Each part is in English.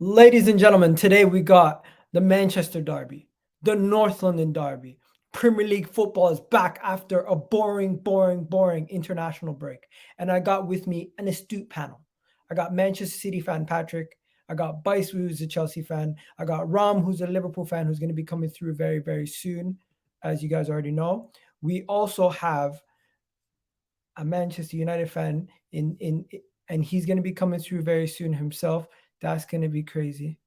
Ladies and gentlemen, today we got the Manchester Derby, the North London Derby. Premier League football is back after a boring international break. And I got with me an astute panel. I got Manchester City fan Patrick. I got Bice, who's a Chelsea fan. I got Ram, who's a Liverpool fan, who's going to be coming through very soon, as you guys already know. We also have a Manchester United fan and he's going to be coming through very soon himself. That's going to be crazy.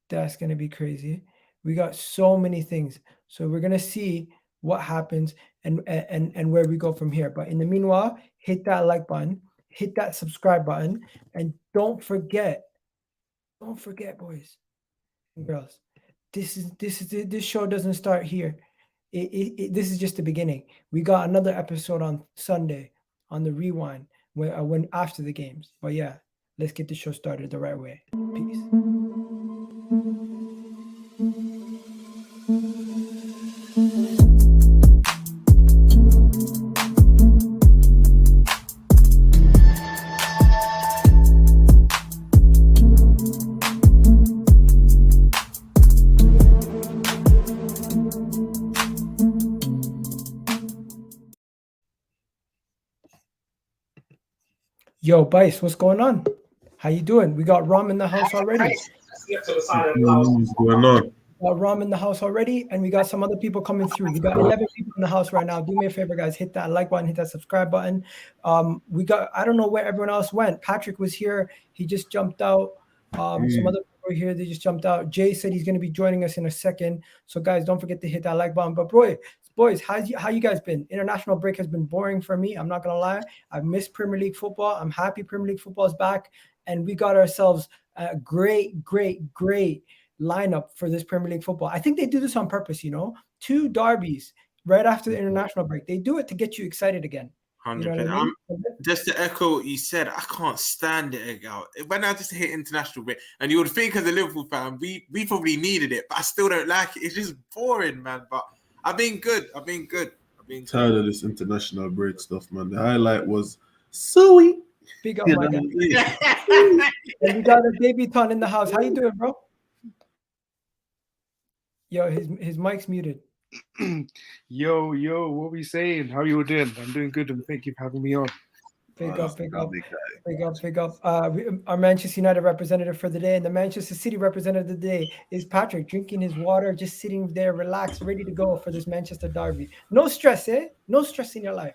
That's going to be crazy. We got so many things. So we're going to see what happens and where we go from here. But in the meanwhile, hit that like button, hit that subscribe button, and don't forget, boys and girls, this show doesn't start here. This is just the beginning. We got another episode on Sunday on the rewind when after the games. But yeah, let's get the show started the right way. Peace. Yo, Bice, what's going on? How you doing? We got Ram in the house already. What's going on? Got Ram in the house already, and we got some other people coming through. We got 11 people in the house right now. Do me a favor, guys. Hit that like button, hit that subscribe button. We got, I don't know where everyone else went. Patrick was here. He just jumped out. Some other people were here. They just jumped out. Jay said he's going to be joining us in a second. So, guys, don't forget to hit that like button. But, boys, how you guys been? International break has been boring for me. I'm not going to lie. I've missed Premier League football. I'm happy Premier League football is back. And we got ourselves a great lineup for this Premier League football. I think they do this on purpose, 2 derbies right after the international break. They do it to get you excited again. 100%. You know just to echo what you said, I can't stand it. When I just hit international break, and you would think as a Liverpool fan, we probably needed it, but I still don't like it. It's just boring, man. But I've been good. Tired of this international break stuff, man. The highlight was sweet. Big up, my guy. And we got a debutant in the house. How you doing, bro? Yo, his mic's muted. Yo, what we saying? How you doing? I'm doing good, and thank you for having me on. Big up. Our Manchester United representative for the day and the Manchester City representative of the day is Patrick, drinking his water, just sitting there, relaxed, ready to go for this Manchester derby. No stress, eh? No stress in your life.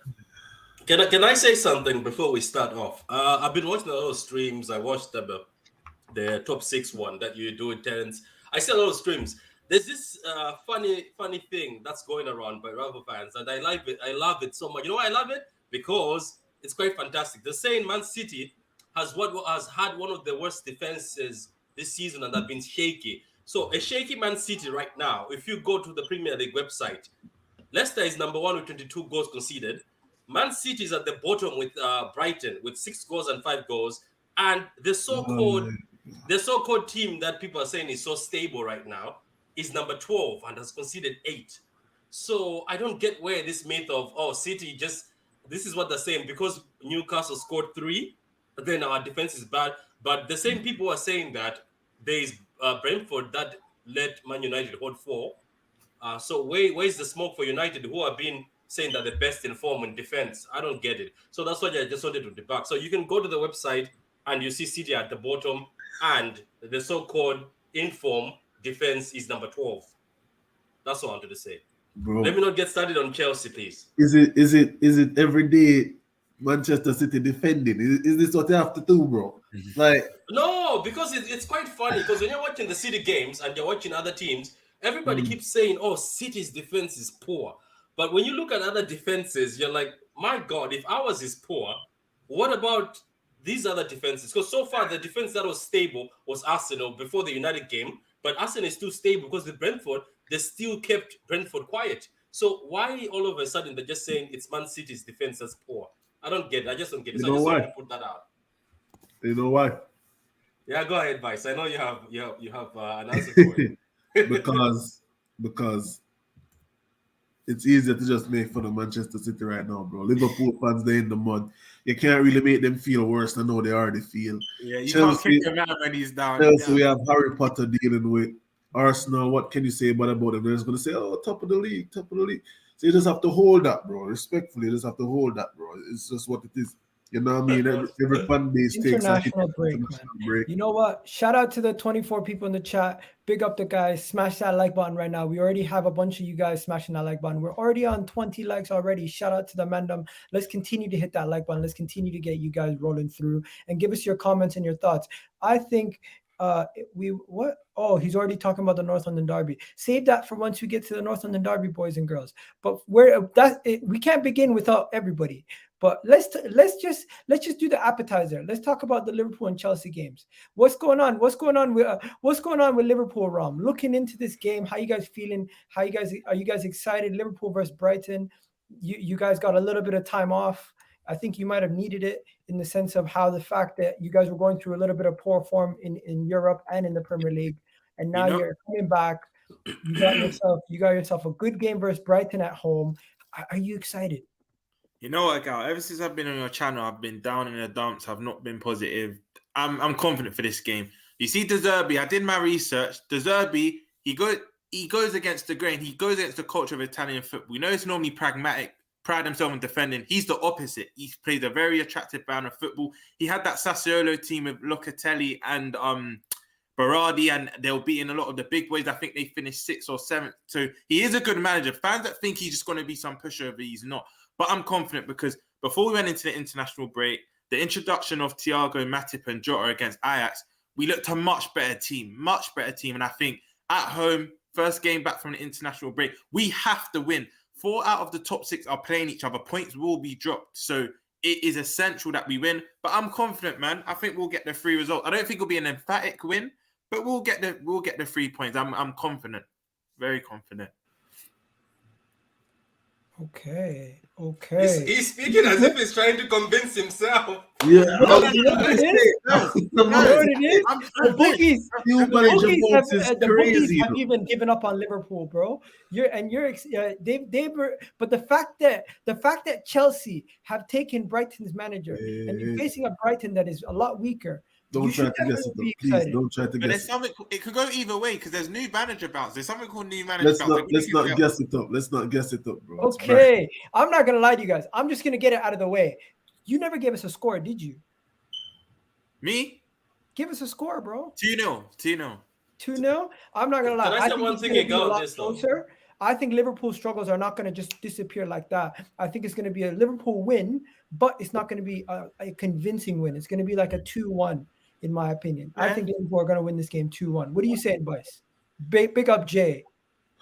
Can I say something before we start off? I've been watching a lot of streams. I watched the top 6 one that you do, Terence. I see a lot of streams. There's this funny thing that's going around by rival fans, and I like it. I love it so much. You know why I love it? Because it's quite fantastic. They're saying Man City has had one of the worst defenses this season, and have been shaky. So a shaky Man City right now, if you go to the Premier League website, Leicester is number 1 with 22 goals conceded. Man City is at the bottom with Brighton with 6 goals and 5 goals. And the so-called team that people are saying is so stable right now is number 12 and has conceded 8. So I don't get where this myth of, City this is what they're saying, because Newcastle scored 3, then our defense is bad. But the same people are saying that there is Brentford that let Man United hold 4. So where's the smoke for United, who have been saying that the best in form in defense? I don't get it. So that's what I just wanted to debug. So you can go to the website and you see City at the bottom, and the so-called inform defense is number 12. That's what I wanted to say. Bro, let me not get started on Chelsea, please. Is it every day Manchester City defending? Is this what they have to do, bro? No, because it's quite funny, because when you're watching the City games and you're watching other teams, everybody keeps saying, City's defense is poor. But when you look at other defenses, you're like, my God, if ours is poor, what about these other defenses? Because so far, the defense that was stable was Arsenal before the United game. But Arsenal is still stable because with Brentford, they still kept Brentford quiet. So why all of a sudden they're just saying it's Man City's defense that's poor? I don't get it. I just don't get it. So I just want to put that out. You know why? Yeah, go ahead, Vice. I know you have an answer for it. because it's easier to just make fun of Manchester City right now, bro. Liverpool fans, they're in the mud. You can't really make them feel worse than how they already feel. Yeah, you Chelsea, can't kick him out when he's down. Chelsea, we have Harry Potter dealing with. Arsenal, what can you say about them? They're just going to say, oh, top of the league. So you just have to hold that, bro. Respectfully, you just have to hold that, bro. It's just what it is. You know what I mean? Every fan base takes international break, man. break. You know what? Shout out to the 24 people in the chat. Big up the guys. Smash that like button right now. We already have a bunch of you guys smashing that like button. We're already on 20 likes already. Shout out to the mandem. Let's continue to hit that like button. Let's continue to get you guys rolling through and give us your comments and your thoughts. I think he's already talking about the North London Derby. Save that for once we get to the North London Derby, boys and girls. But we can't begin without everybody. But let's just do the appetizer. Let's talk about the Liverpool and Chelsea games. What's going on with Liverpool, Rom? Looking into this game, how you guys feeling? Are you guys excited? Liverpool versus Brighton. You guys got a little bit of time off. I think you might have needed it in the sense of how the fact that you guys were going through a little bit of poor form in Europe and in the Premier League, and now you're coming back. You got yourself a good game versus Brighton at home. Are you excited? You know what, Gal? Ever since I've been on your channel, I've been down in the dumps. I've not been positive. I'm confident for this game. You see, De Zerbi, I did my research. De Zerbi, he goes against the grain. He goes against the culture of Italian football. We know it's normally pragmatic, pride himself in defending. He's the opposite. He plays a very attractive brand of football. He had that Sassuolo team with Locatelli and Berardi, and they were beating a lot of the big boys. I think they finished 6th or 7th. So he is a good manager. Fans that think he's just going to be some pushover, he's not. But I'm confident because before we went into the international break, the introduction of Thiago, Matip and Jota against Ajax, we looked a much better team. And I think at home, first game back from the international break, we have to win. 4 out of the top 6 are playing each other. Points will be dropped. So it is essential that we win. But I'm confident, man. I think we'll get the 3 results. I don't think it'll be an emphatic win, but we'll get the 3 points. I'm confident. Very confident. Okay. He's speaking as if he's trying to convince himself. Yeah. The bookies have even given up on Liverpool, bro. But the fact that Chelsea have taken Brighton's manager and you're facing a Brighton that is a lot weaker. Don't try to guess it up, please. Don't try to guess it. It could go either way because there's new manager bounce. There's something called new manager bounce. Let's not guess it up. Let's not guess it up, bro. Okay. I'm not going to lie to you guys. I'm just going to get it out of the way. You never gave us a score, did you? Me? Give us a score, bro. 2-0. 2-0? I'm not going to lie. Can I say one thing about this, though? I think Liverpool's struggles are not going to just disappear like that. I think it's going to be a Liverpool win, but it's not going to be a convincing win. It's going to be like a 2-1. In my opinion, I think Liverpool are going to win this game 2-1. What are you saying, boys? Big up, Jay.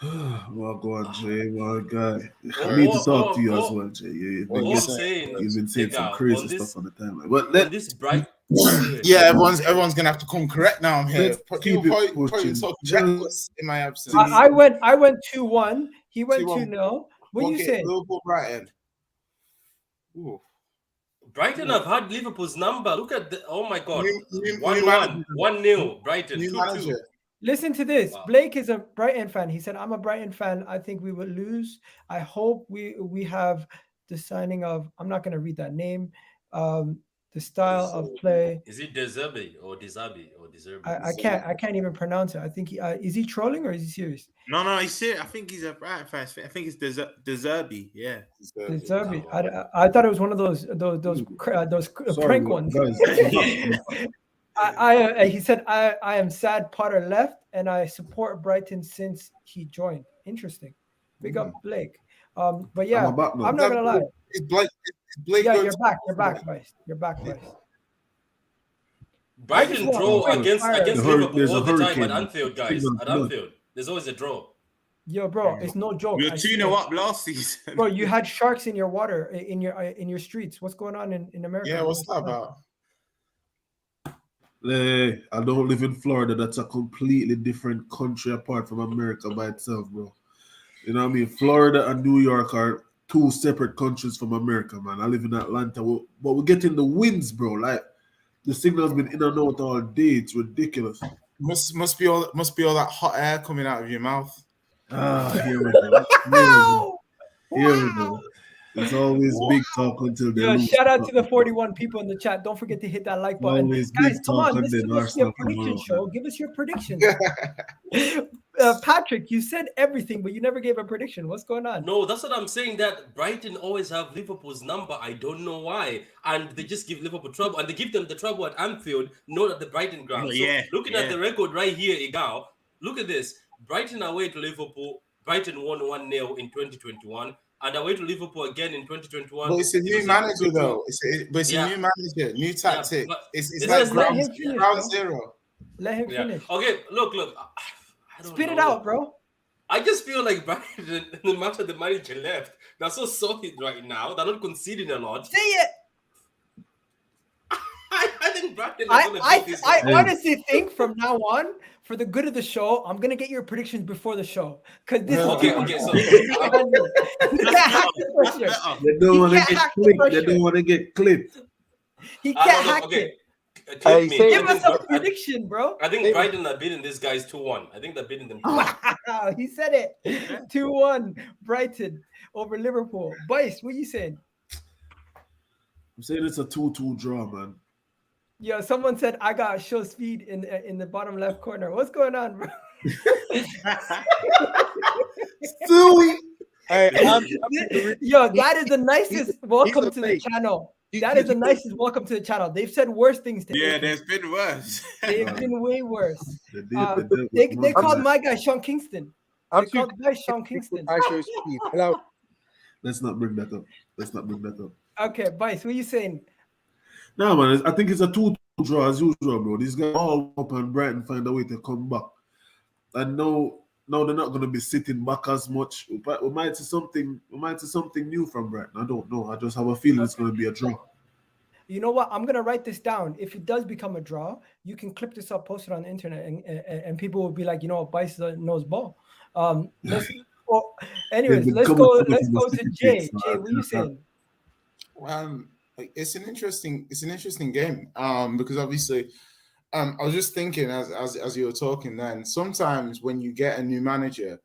Well, go on, Jay. Well, guy, I need to talk to you as well, Jay. You've been saying some crazy stuff on the timeline. But this bright. everyone's gonna have to come correct now. I'm here. Keep it pushing. In my absence. I went 2-1. He went 2-0. What you saying? Liverpool, Brighton. Ooh. Brighton have had Liverpool's number. Look at oh my God. 1-1, 1-0. Brighton, 2-2. Listen to this. Wow. Blake is a Brighton fan. He said, I'm a Brighton fan. I think we will lose. I hope we have the signing of, I'm not going to read that name, the style of play. Is it De Zerbi or De Zerbi? I can't even pronounce it. I think is he trolling or is he serious? No, he's serious. I think he's a Brighton fan. I think it's De Zerbi. Yeah, De Zerbi. I thought it was one of those prank ones. He said I am sad Potter left and I support Brighton since he joined. Interesting. Big up Blake. But yeah, I'm not gonna lie. It's Blake. Yeah, you're back, Vice. You're back, Vice. Brighton draw against Liverpool all the time at Anfield, guys. At Anfield, there's always a draw. Yo, bro, it's no joke. We were 2-0 up last season. Bro, you had sharks in your water, in your streets. What's going on in America? Yeah, what's that about? Hey, I don't live in Florida. That's a completely different country apart from America by itself, bro. You know what I mean? Florida and New York are 2 separate countries from America, man. I live in Atlanta, but we're getting the winds, bro. Like the signal's been in and out all day. It's ridiculous. Must be all that hot air coming out of your mouth. Here we go. Here we go. It's always big talk until they Yo, lose. shout out to the 41 people in the chat. Don't forget to hit that like button. Always Guys, big come talk on. and This then is supposed to be a Arsenal come prediction around, show. man. Give us your predictions. Patrick, you said everything, but you never gave a prediction. What's going on? No, that's what I'm saying. That Brighton always have Liverpool's number. I don't know why, and they just give Liverpool trouble, and they give them the trouble at Anfield, not at the Brighton ground. So looking at the record right here, Igal, look at this: Brighton away to Liverpool. Brighton won 1-0 in 2021, and away to Liverpool again in 2021. But it's a new manager, though. It's a new manager, new tactic. It's like ground zero. Let him finish. Okay, look. I don't Spit know. it out, bro. I just feel like Brighton, no matter the manager left, they're so solid right now. They're not conceding a lot. Say it. I think Brighton. I honestly think from now on, for the good of the show, I'm gonna get your predictions before the show because this is okay. So they don't want to get clipped. They don't want to get clipped. He can't hack it. Give us a prediction, bro. I think Brighton are beating these guys 2-1. I think they're beating them 2-1. Wow, he said it. 2-1 Brighton over Liverpool. Bice, what are you saying? I'm saying it's a 2-2 draw, man. Yo, someone said I got show speed in the bottom left corner. What's going on, bro? Yo, that is the nicest welcome to the channel. That is the nicest welcome to the channel. They've said worse things to me. Yeah, there's been worse. They've been way worse. They called my guy Sean Kingston. They called my guy Sean Kingston. I show speed. Hello. Let's not bring that up. Okay, Bice, what are you saying? No, man, I think it's a 2-2 draw as usual, bro. These guys all up and Brighton find a way to come back. And no, they're not going to be sitting back as much. But we might see something new from Brighton. I don't know. I just have a feeling it's going to be a draw. You know what? I'm going to write this down. If it does become a draw, you can clip this up, post it on the internet, and people will be like, you know what, Bice knows ball. Let's go to Jay. Jay, what are you saying? It's an interesting game. Because obviously, I was just thinking as you were talking then, sometimes when you get a new manager,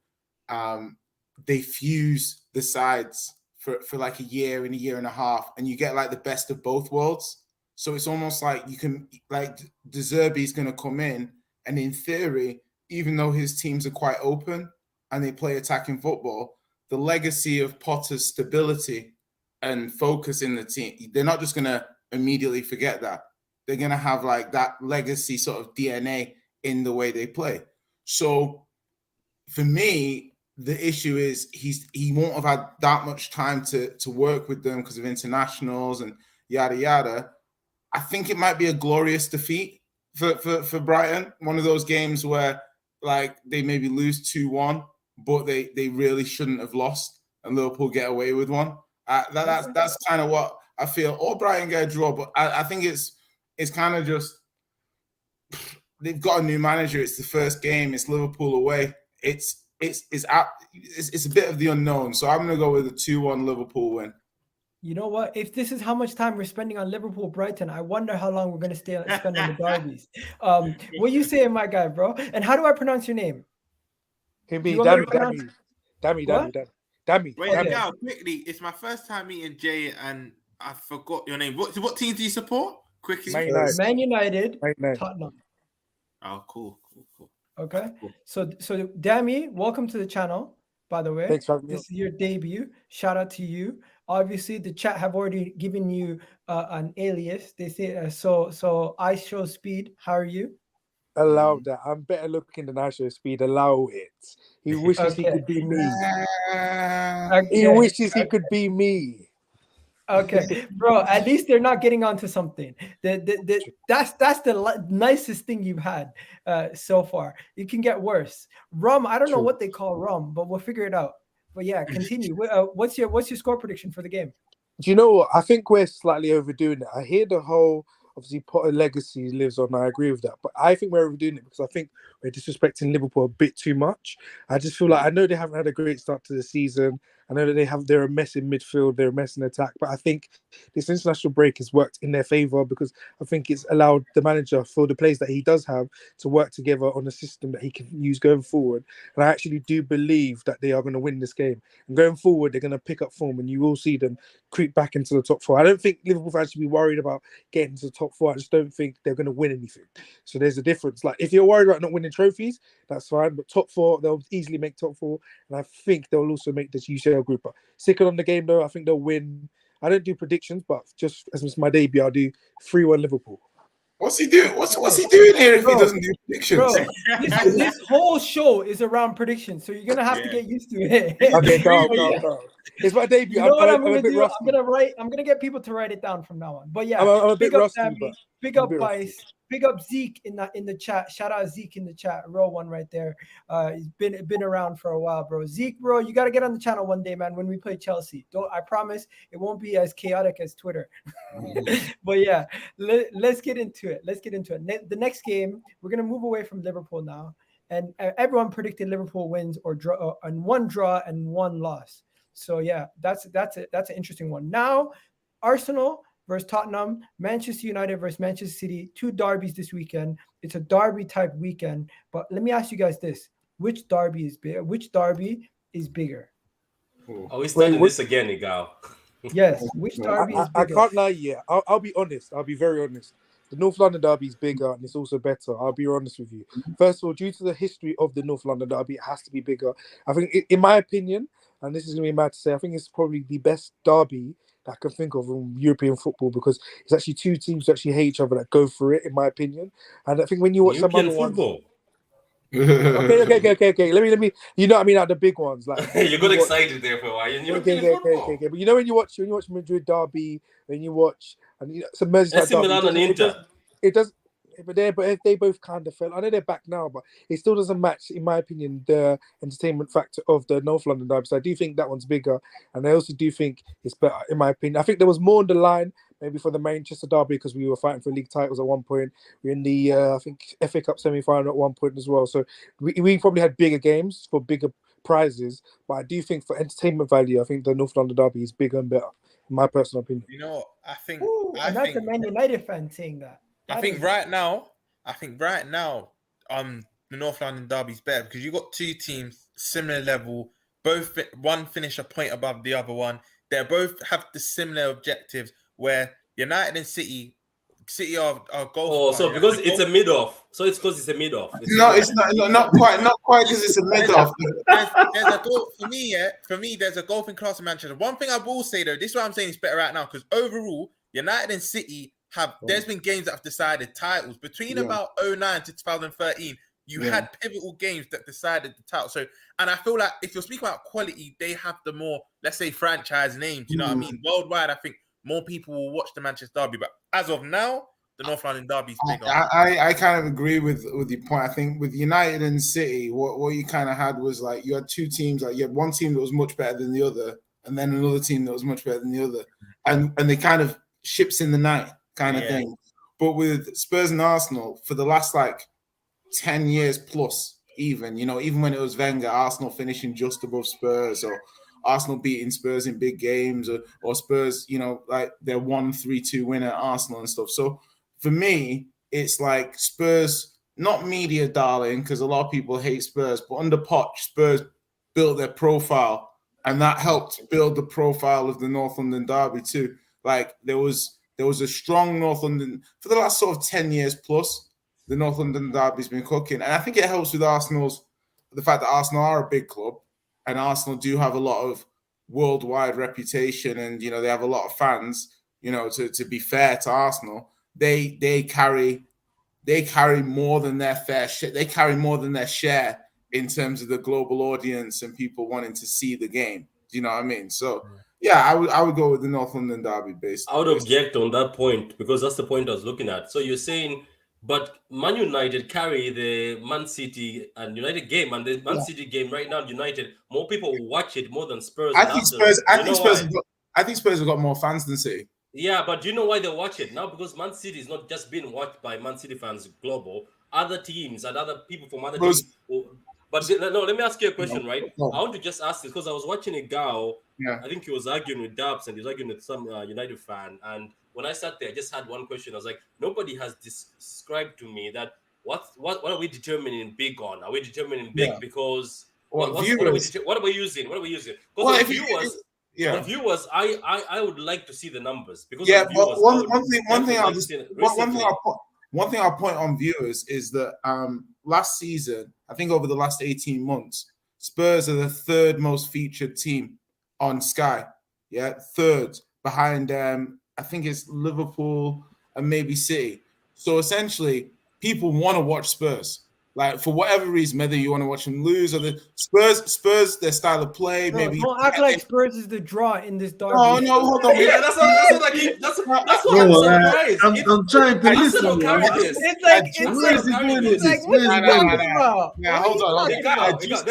they fuse the sides for like a year and a half, and you get like the best of both worlds. So it's almost like you can, like, De Zerbi's going to come in, and in theory, even though his teams are quite open and they play attacking football, the legacy of Potter's stability and focus in the team, they're not just going to immediately forget that. They're going to have like that legacy sort of DNA in the way they play. So for me, the issue is he won't have had that much time to work with them because of internationals and yada, yada. I think it might be a glorious defeat for Brighton. One of those games where like they maybe lose 2-1, but they really shouldn't have lost, and Liverpool get away with one. That's kind of what I feel. Or Brighton get a draw, but I think it's kind of just they've got a new manager. It's the first game. It's Liverpool away. It's a bit of the unknown. So I'm going to go with a 2-1 Liverpool win. You know what? If this is how much time we're spending on Liverpool Brighton, I wonder how long we're going to spend on the derbies. What you saying, my guy, bro? And how do I pronounce your name? Dammy. Wait, now quickly. It's my first time meeting Jay, and I forgot your name. What team do you support? Quickly. Man United. Tottenham. Oh, cool. Okay. Cool. So Dammy, welcome to the channel. By the way, thanks for having me. This is your debut. Shout out to you. Obviously, the chat have already given you an alias. They say so. I show speed. How are you? Allow that. I'm better looking than I show speed. Allow it. He wishes he could be me. He wishes he could be me. Okay, bro. At least they're not getting onto something. That's the nicest thing you've had so far. It can get worse. Rum. I don't know what they call rum, but we'll figure it out. But yeah, continue. What's your score prediction for the game? Do you know what? I think we're slightly overdoing it. I hear the whole obviously Potter legacy lives on. I agree with that, but I think we're overdoing it because I think we're disrespecting Liverpool a bit too much. I just feel like I know they haven't had a great start to the season, I know that they're a mess in midfield, they're a mess in attack, but I think this international break has worked in their favour because I think it's allowed the manager, for the players that he does have, to work together on a system that he can use going forward. And I actually do believe that they are going to win this game. And going forward, they're going to pick up form, and you will see them creep back into the top 4. I don't think Liverpool fans should be worried about getting to the top 4. I just don't think they're going to win anything. So there's a difference. Like, if you're worried about not winning trophies, that's fine. But top 4, they'll easily make top 4. And I think they'll also make this UCL group. Second on the game, though, I think they'll win. I don't do predictions, but just as it's my debut, I'll do 3-1 Liverpool. What's he doing? What's he doing here if he doesn't do predictions? Bro, this whole show is around predictions, so you're gonna have to get used to it. Okay, go. It's my debut. You know what I'm gonna do? I'm gonna get people to write it down from now on. But yeah, I'm a bit rusty, Sammy, big up Vice, big up Zeke in the chat. Shout out Zeke in the chat, row 1 right there. He's been around for a while, bro. Zeke, bro, you gotta get on the channel one day, man. When we play Chelsea, I promise it won't be as chaotic as Twitter. But yeah, let's get into it. The next game, we're gonna move away from Liverpool now, and everyone predicted Liverpool wins or draw, and 1 draw and 1 loss. So yeah, that's an interesting one. Now, Arsenal versus Tottenham, Manchester United versus Manchester City, 2 derbies this weekend. It's a derby type weekend. But let me ask you guys this: which derby is bigger? Are we starting this again, Igal? Yes, which derby is bigger? I can't lie. Yeah, I'll be honest. I'll be very honest. The North London derby is bigger and it's also better. I'll be honest with you. First of all, due to the history of the North London derby, it has to be bigger. I think, in my opinion, and this is going to be mad to say, I think it's probably the best derby that I can think of in European football, because it's actually 2 teams that actually hate each other that go for it, in my opinion. And I think when you watch some other football. Okay. Let me. You know what I mean? Like the big ones, like you got excited there for a while. Okay. But you know when you watch Madrid derby, when you watch some Merseyside derby, Milan and Inter. It does. But they both kind of fell. I know they're back now, but it still doesn't match, in my opinion, the entertainment factor of the North London derby. So I do think that one's bigger, and I also do think it's better, in my opinion. I think there was more on the line, maybe for the Manchester derby, because we were fighting for league titles at one point. We're in the I think FA Cup semi-final at one point as well. So we probably had bigger games for bigger prizes, but I do think for entertainment value, I think the North London derby is bigger and better, in my personal opinion. You know what? I think that's a Man United fan saying that. I think right now, the North London derby is better because you got 2 teams similar level, both one finish a point above the other one. They both have the similar objectives. Where United and City are goal. Oh, so because it's a mid-off. So it's because it's a mid-off. It's not quite because it's a mid-off. There's a goal for me. Yeah, for me, there's a golfing class in Manchester. One thing I will say though, this is what I'm saying is better right now because overall, United and City there's been games that have decided titles between about 2009 to 2013. You had pivotal games that decided the title. So, and I feel like if you're speaking about quality, they have the more, let's say, franchise names. You know what I mean? Worldwide, I think more people will watch the Manchester derby. But as of now, the North London derby is bigger. I kind of agree with your point. I think with United and City, what you kind of had was like you had 2 teams. Like you had one team that was much better than the other, and then another team that was much better than the other, and they kind of ships in the night kind of thing. But with Spurs and Arsenal, for the last 10 years plus, even when it was Wenger, Arsenal finishing just above Spurs, or Arsenal beating Spurs in big games, or Spurs, like their 1-3-2 win at Arsenal and stuff. So for me, it's like Spurs, not media darling, because a lot of people hate Spurs, but under Poch, Spurs built their profile, and that helped build the profile of the North London derby too. Like there was a strong North London for the last sort of 10 years plus. The North London derby's been cooking, and I think it helps with the fact that Arsenal are a big club, and Arsenal do have a lot of worldwide reputation, and they have a lot of fans. To be fair to Arsenal, they carry more than their fair share. They carry more than their share in terms of the global audience and people wanting to see the game. Do you know what I mean? So yeah, I would go with the North London derby based. I would object on that point because that's the point I was looking at. So you're saying, but Man United carry the Man City and United game, and the Man City game right now, United, more people watch it more than Spurs. I think Spurs have got more fans than City. Yeah, but do you know why they watch it now? Because Man City is not just being watched by Man City fans global. Other teams and other people from other teams. But no, let me ask you a question, right? I want to just ask this because I was watching a guy. Yeah. I think he was arguing with Dubs and he was arguing with some United fan. And when I sat there, I just had one question. I was like, nobody has described to me that what are we determining big on? Are we determining big because what are we using? What are we using? Because viewers, I would like to see the numbers because viewers, one thing I'll point on viewers is that last season, I think over the last 18 months, Spurs are the third most featured team on Sky. Yeah, third behind I think it's Liverpool and maybe City. So essentially, people want to watch Spurs. Like for whatever reason, whether you want to watch them lose or the Spurs, their style of play, maybe. Don't act like Spurs is the draw in this derby. Oh no, hold on. Yeah, that's what I keep. That's what I'm surprised. I'm trying to listen. It's like hold on.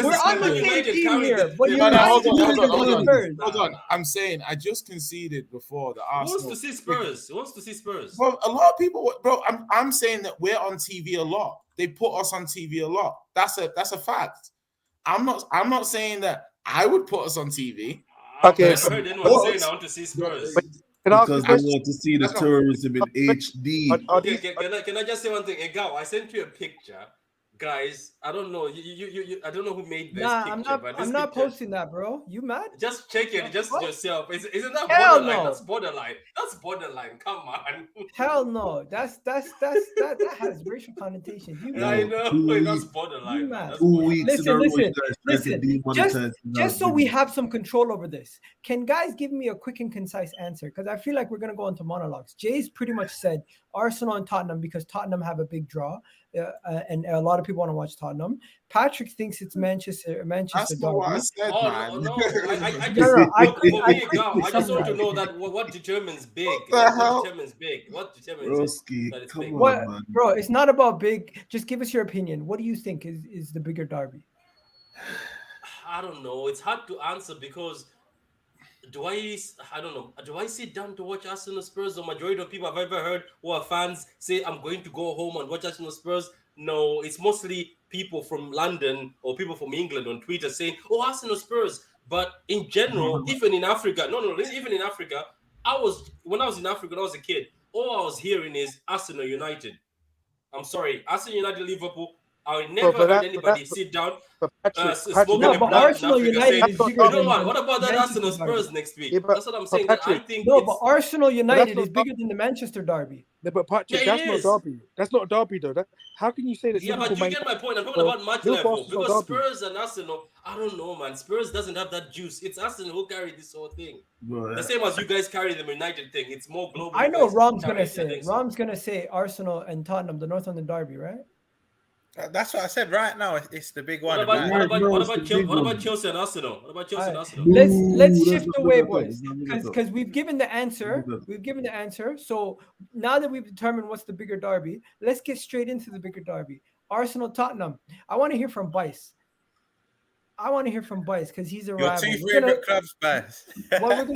We're on the same team here, but hold on. I'm saying I just conceded before the Arsenal. Who wants to see Spurs? Well, a lot of people, bro. I'm saying that we're on TV a lot. They put us on TV a lot. That's a fact. I'm not saying that I would put us on TV. Okay. I heard anyone saying I want to see Spurs. Because they want to see the tourism in HD. Okay, can I just say one thing? Egao, I sent you a picture. Guys, I don't know. I don't know who made this picture. I'm not posting that, bro. You mad? Just check it. Just yourself. Isn't that Hell borderline? no. That's borderline. That's borderline. Come on. Hell no. That has racial connotations. I know. That's borderline. You mad? 2 weeks. Listen. Just so we have some control over this, can guys give me a quick and concise answer? Because I feel like we're gonna go into monologues. Jay's pretty much said Arsenal and Tottenham because Tottenham have a big draw. And a lot of people want to watch Tottenham. Patrick thinks it's Manchester. That's not what I said, man. No. I just want to know that what determines big. What determines big? Broski, that it's come big? on, man. Bro, it's not about big. Just give us your opinion. What do you think is the bigger derby? I don't know. It's hard to answer because I don't know. Do I sit down to watch Arsenal Spurs? The majority of people I've ever heard who are fans say I'm going to go home and watch Arsenal Spurs. No, it's mostly people from London or people from England on Twitter saying, "Oh, Arsenal Spurs." But in general, even in Africa, even in Africa, when I was in Africa, when I was a kid, all I was hearing is Arsenal United. I'm sorry, Arsenal United, Liverpool. I never heard anybody sit down, smoking a blunt Arsenal in Africa United saying, is bigger you know than what about that Arsenal Spurs next week? That's what I'm saying. I think but Arsenal United is bigger than the Manchester derby. No, but Patrick, that's not a derby. That's not a derby, though. How can you say that? Yeah, but you get my point. I'm talking about match level because Spurs and Arsenal. I don't know, man. Spurs doesn't have that juice. It's Arsenal who carry this whole thing. The same as you guys carry the United thing. It's more global. I know Rom's gonna say Arsenal and Tottenham, the North London derby, right? That's what I said right now. It's the big one. What about Chelsea and Arsenal? Let's shift away, boys, because we've given the answer. So now that we've determined what's the bigger derby, let's get straight into the bigger derby. Arsenal Tottenham. I want to hear from Bice. Because he's a rival. Your two favorite clubs, Bice. What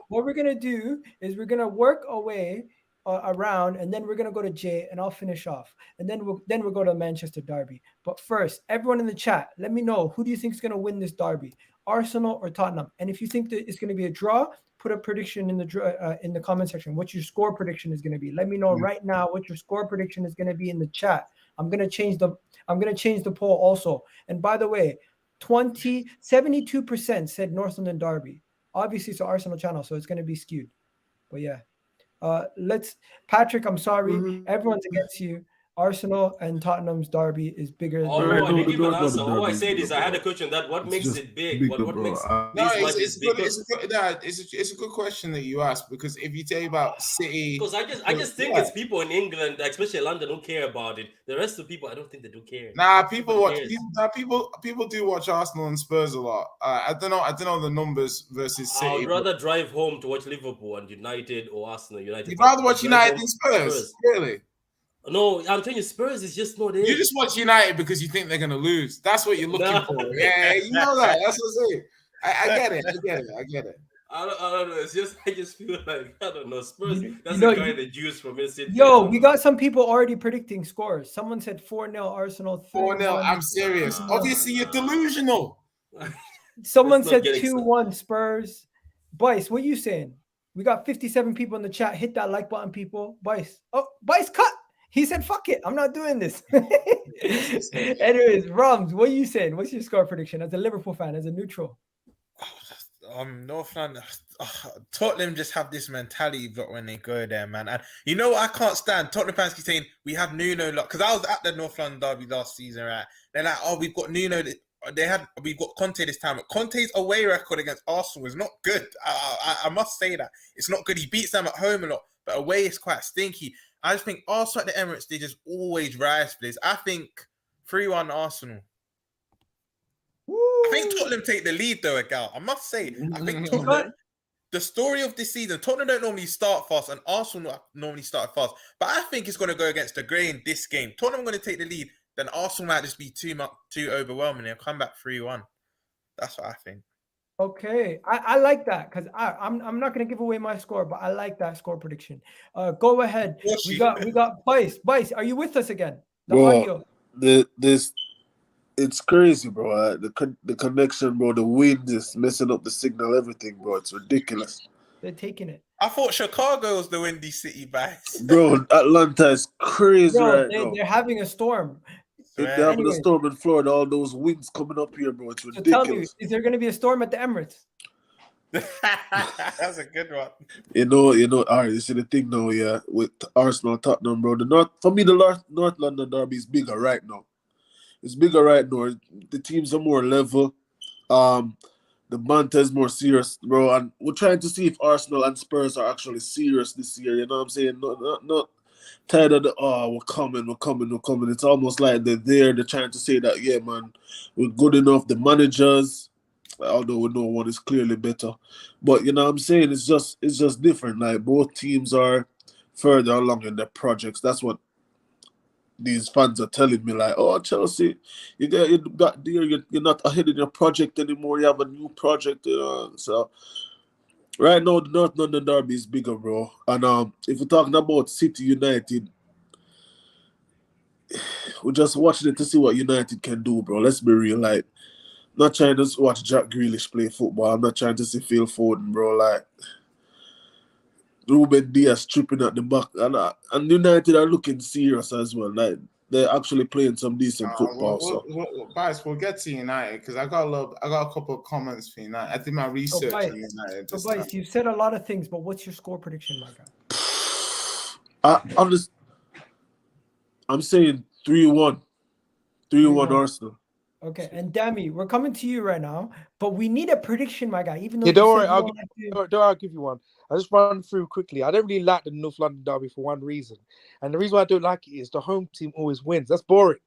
we're gonna do is we're gonna work away around, and then we're gonna go to Jay, and I'll finish off, and then we'll go to Manchester derby. But first, everyone in the chat, let me know, who do you think is gonna win this derby, Arsenal or Tottenham? And if you think that it's gonna be a draw, put a prediction in the comment section. What your score prediction is gonna be? Let me know right now what your score prediction is gonna be in the chat. I'm gonna change the poll also. And by the way, 72% said North London derby. Obviously, it's an Arsenal channel, so it's gonna be skewed. But yeah. Patrick, I'm sorry. Everyone's against you. Arsenal and Tottenham's derby is bigger. I didn't even answer. All I said is I had a question that what makes it big? What makes it's a good question that you asked, because if you tell about City, because I just think it's people in England, especially London, who care about it. The rest of the people, I don't think they do care. Nah, people watch. People do watch Arsenal and Spurs a lot. I don't know the numbers versus City. I'd rather drive home to watch Liverpool and United or Arsenal United. You'd rather watch United than Spurs, really? No, I'm telling you, Spurs is just not there. You just watch United because you think they're going to lose. That's what you're looking for. Yeah, you know that. That's what I'm saying. I get it. I don't know. It's just I just feel like I don't know. Spurs. You That's know, the guy they use from Man City. yo, we got some people already predicting scores. Someone said 4-0 Arsenal, 4-0. 3-1. I'm serious. 3-1. Obviously, you're delusional. Someone Let's not said get excited. 2-1 Spurs. Bryce, what you saying? We got 57 people in the chat. Hit that like button, people. Bryce. Oh, Bryce cut. He said, fuck it. I'm not doing this. Anyways, Rums, what are you saying? What's your score prediction as a Liverpool fan, as a neutral? North London. Tottenham just have this mentality block when they go there, man. And you know what I can't stand? Tottenham fans keep saying we have Nuno. Because I was at the North London derby last season, right? They're like, oh, we've got Nuno. We've got Conte this time. But Conte's away record against Arsenal is not good. I must say that it's not good. He beats them at home a lot, but away is quite stinky. I just think Arsenal at the Emirates, they just always rise, please. I think 3-1 Arsenal. I think Tottenham take the lead though, Gal. I must say, I think Tottenham, the story of this season, Tottenham don't normally start fast and Arsenal normally start fast. But I think it's going to go against the grain this game. Tottenham going to take the lead, then Arsenal might just be too overwhelming. They'll come back 3-1. That's what I think. Okay, I like that because I'm not gonna give away my score, but I like that score prediction. Go ahead. We got Vice. Vice, are you with us again? The audio. It's crazy, bro. The connection, bro. The wind is messing up the signal, everything, bro. It's ridiculous. They're taking it. I thought Chicago was the windy city, guys. Bro, Atlanta is crazy right now. They're having a storm. If they're having a storm in Florida, all those winds coming up here, bro. It's ridiculous. So tell me, is there going to be a storm at the Emirates? That's a good one. You know. All right, this is the thing now, yeah. With Arsenal, Tottenham, bro. The North London derby is bigger right now. It's bigger right now. The teams are more level. The banter is more serious, bro. And we're trying to see if Arsenal and Spurs are actually serious this year. You know what I'm saying? Not tired of we're coming. It's almost like they're there. They're trying to say that, yeah, man, we're good enough. The managers, although we know one is clearly better. But you know what I'm saying? It's just different. Like both teams are further along in their projects. That's what these fans are telling me, like, oh, Chelsea, you're not ahead in your project anymore. You have a new project, So right now, the North London derby is bigger, bro. And if we're talking about City United, we're just watching it to see what United can do, bro. Let's be real. Like, not trying to watch Jack Grealish play football. I'm not trying to see Phil Foden, bro. Like, Ruben Diaz tripping at the back. And United are looking serious as well. Like, they're actually playing some decent football. Guys, we'll get to United because I got a couple of comments for United. I did my research on United. So, Bryce, you've said a lot of things, but what's your score prediction, my guy? I'm saying 3-1. 3-1 Arsenal. Okay, and Dammy, we're coming to you right now, but we need a prediction, my guy. Even though don't worry, I'll give you one. I'll just run through quickly. I don't really like the North London derby for one reason, and the reason why I don't like it is the home team always wins. That's boring.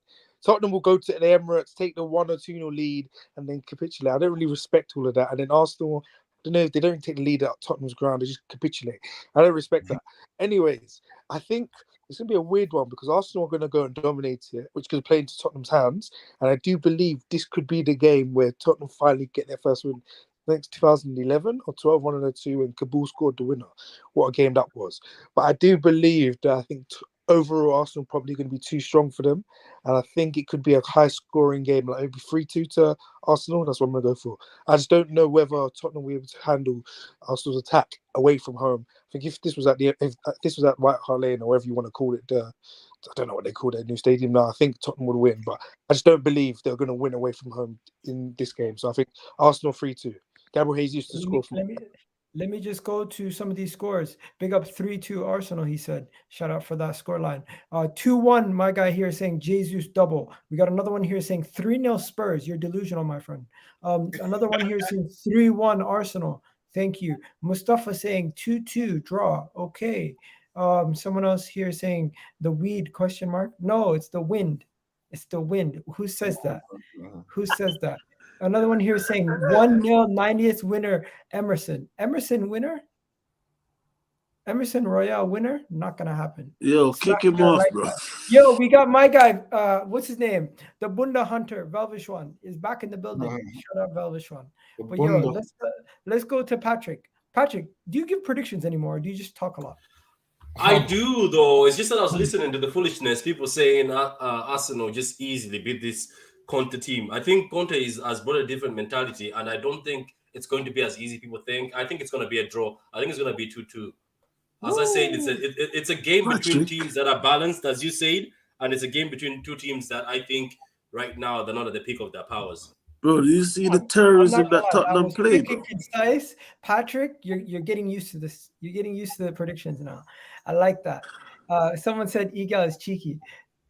Tottenham will go to the Emirates, take the 1 or 2-0 lead, and then capitulate. I don't really respect all of that. And then Arsenal, I don't know if they don't take the lead at Tottenham's ground, they just capitulate. I don't respect that. Anyways, I think it's going to be a weird one because Arsenal are going to go and dominate it, which could play into Tottenham's hands. And I do believe this could be the game where Tottenham finally get their first win. I think 2011 or 12, 1 and 2, when Kabul scored the winner. What a game that was. But I do believe that I think overall Arsenal probably going to be too strong for them. And I think it could be a high-scoring game, like maybe 3-2 to Arsenal. That's what I'm going to go for. I just don't know whether Tottenham will be able to handle Arsenal's attack away from home. I think if this was at White Hart Lane or whatever you want to call it, I don't know what they call their new stadium now. I think Tottenham would win, but I just don't believe they're going to win away from home in this game. So I think Arsenal 3-2. Gabriel Hayes used to score for. Let me just go to some of these scores. Big up 3-2 Arsenal, he said. Shout out for that scoreline. 2-1, my guy here saying Jesus double. We got another one here saying 3-0 Spurs. You're delusional, my friend. Another one here saying 3-1 Arsenal. Thank you. Mustafa saying 2-2 draw. Okay. Someone else here saying the weed ? No, it's the wind. It's the wind. Who says that? Who says that? Another one here saying 1-0 90th winner Emerson. Emerson winner? Emerson Royale winner? Not gonna happen. Yo, kick him off, bro. Yo, we got my guy. What's his name? The Bunda Hunter, Velvishwan, is back in the building. Shout out Velvishwan. But yo, let's go to Patrick. Patrick, do you give predictions anymore, or do you just talk a lot? I do, though. It's just that I was listening to the foolishness. People saying Arsenal just easily beat this Conte team. I think Conte has brought a different mentality, and I don't think it's going to be as easy people think. I think it's going to be a draw. I think it's going to be 2-2. As I said, it's a game between teams that are balanced, as you said, and it's a game between two teams that I think right now they're not at the peak of their powers. Bro, do you see the terrorism that Tottenham played? Concise. Patrick, you're getting used to this. You're getting used to the predictions now. I like that. Someone said Egal is cheeky.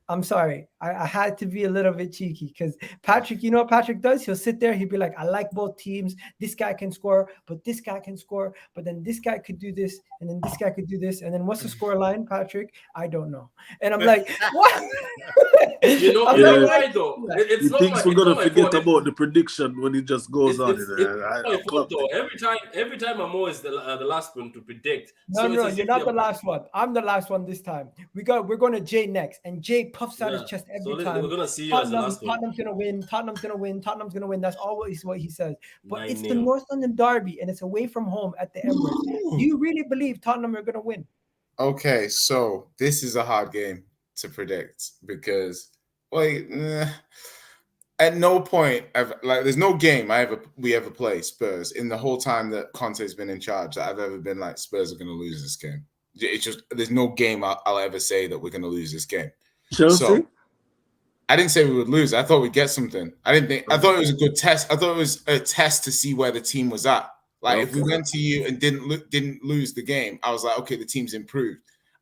I'm sorry. I had to be a little bit cheeky because Patrick, you know what Patrick does? He'll sit there. He'll be like, I like both teams. This guy can score, but this guy can score. But then this guy could do this, and then this guy could do this. And then what's the score line, Patrick? I don't know. And I'm like, what? You know, you're right, though. He thinks we're going to forget about the prediction when he just goes on. Every time I'm always the last one to predict. No, you're not the last one. I'm the last one this time. We're going to Jay next. And Jay puffs out his chest every time. We're gonna see you as the last one. Tottenham's gonna win. Tottenham's gonna win. That's always what he says. But it's the North London derby, and it's away from home at the Emirates. Do you really believe Tottenham are gonna win? Okay, so this is a hard game to predict because, at no point, there's no game we ever play Spurs in the whole time that Conte's been in charge that I've ever been like Spurs are gonna lose this game. It's just there's no game I'll ever say that we're gonna lose this game. Chelsea? So, I didn't say we would lose. I thought we'd get something. I thought it was a good test. I thought it was a test to see where the team was at. Like if we went to you and didn't lose the game, I was like, okay, the team's improved.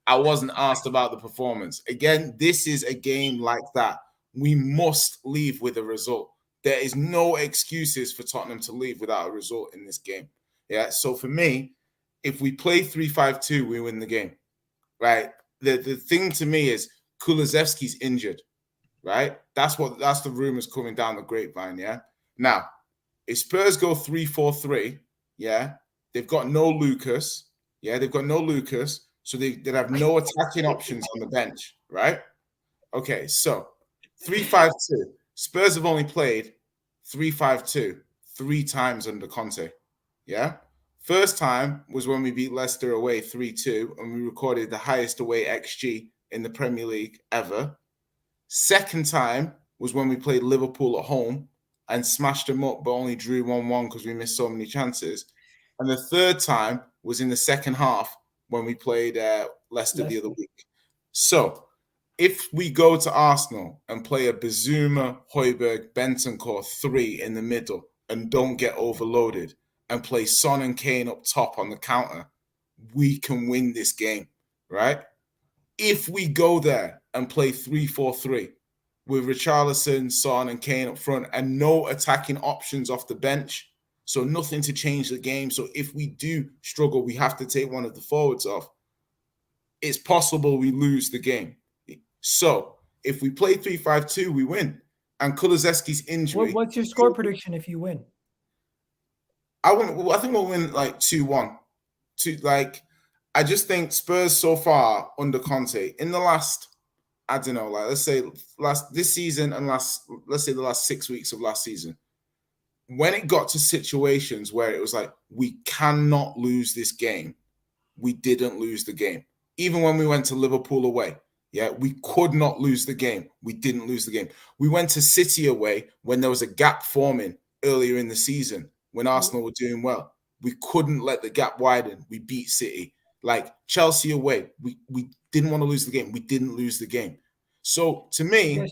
I wasn't asked about the performance. Again, this is a game like that. We must leave with a result. There is no excuses for Tottenham to leave without a result in this game. Yeah. So for me, if we play 3-5-2, we win the game. Right. The thing to me is Kulusevski's injured, right? That's the rumors coming down the grapevine, yeah? Now, if Spurs go 3-4-3, yeah, they've got no Lucas, so they'd have no attacking options on the bench, right? Okay, so 3-5-2. Spurs have only played 3-5-2 3 times under Conte, yeah? First time was when we beat Leicester away 3-2, and we recorded the highest away XG in the Premier League ever. Second time was when we played Liverpool at home and smashed them up, but only drew 1-1 because we missed so many chances. And the third time was in the second half when we played Leicester the other week. So if we go to Arsenal and play a Bazuma, Højbjerg, Bentancur 3 in the middle and don't get overloaded and play Son and Kane up top on the counter, we can win this game, right? If we go there and play 3-4-3 with Richarlison, Son, and Kane up front and no attacking options off the bench, so nothing to change the game. So if we do struggle, we have to take one of the forwards off. It's possible we lose the game. So if we play 3-5-2, we win. And Kulusevski's injury. What's your score prediction if you win? I think we'll win like 2-1. I just think Spurs so far under Conte in the last, I don't know, like let's say this season and let's say the last 6 weeks of last season, when it got to situations where it was like, we cannot lose this game, we didn't lose the game. Even when we went to Liverpool away, yeah, we could not lose the game. We didn't lose the game. We went to City away when there was a gap forming earlier in the season when Arsenal were doing well. We couldn't let the gap widen. We beat City. Like Chelsea away, we didn't want to lose the game. We didn't lose the game. So to me,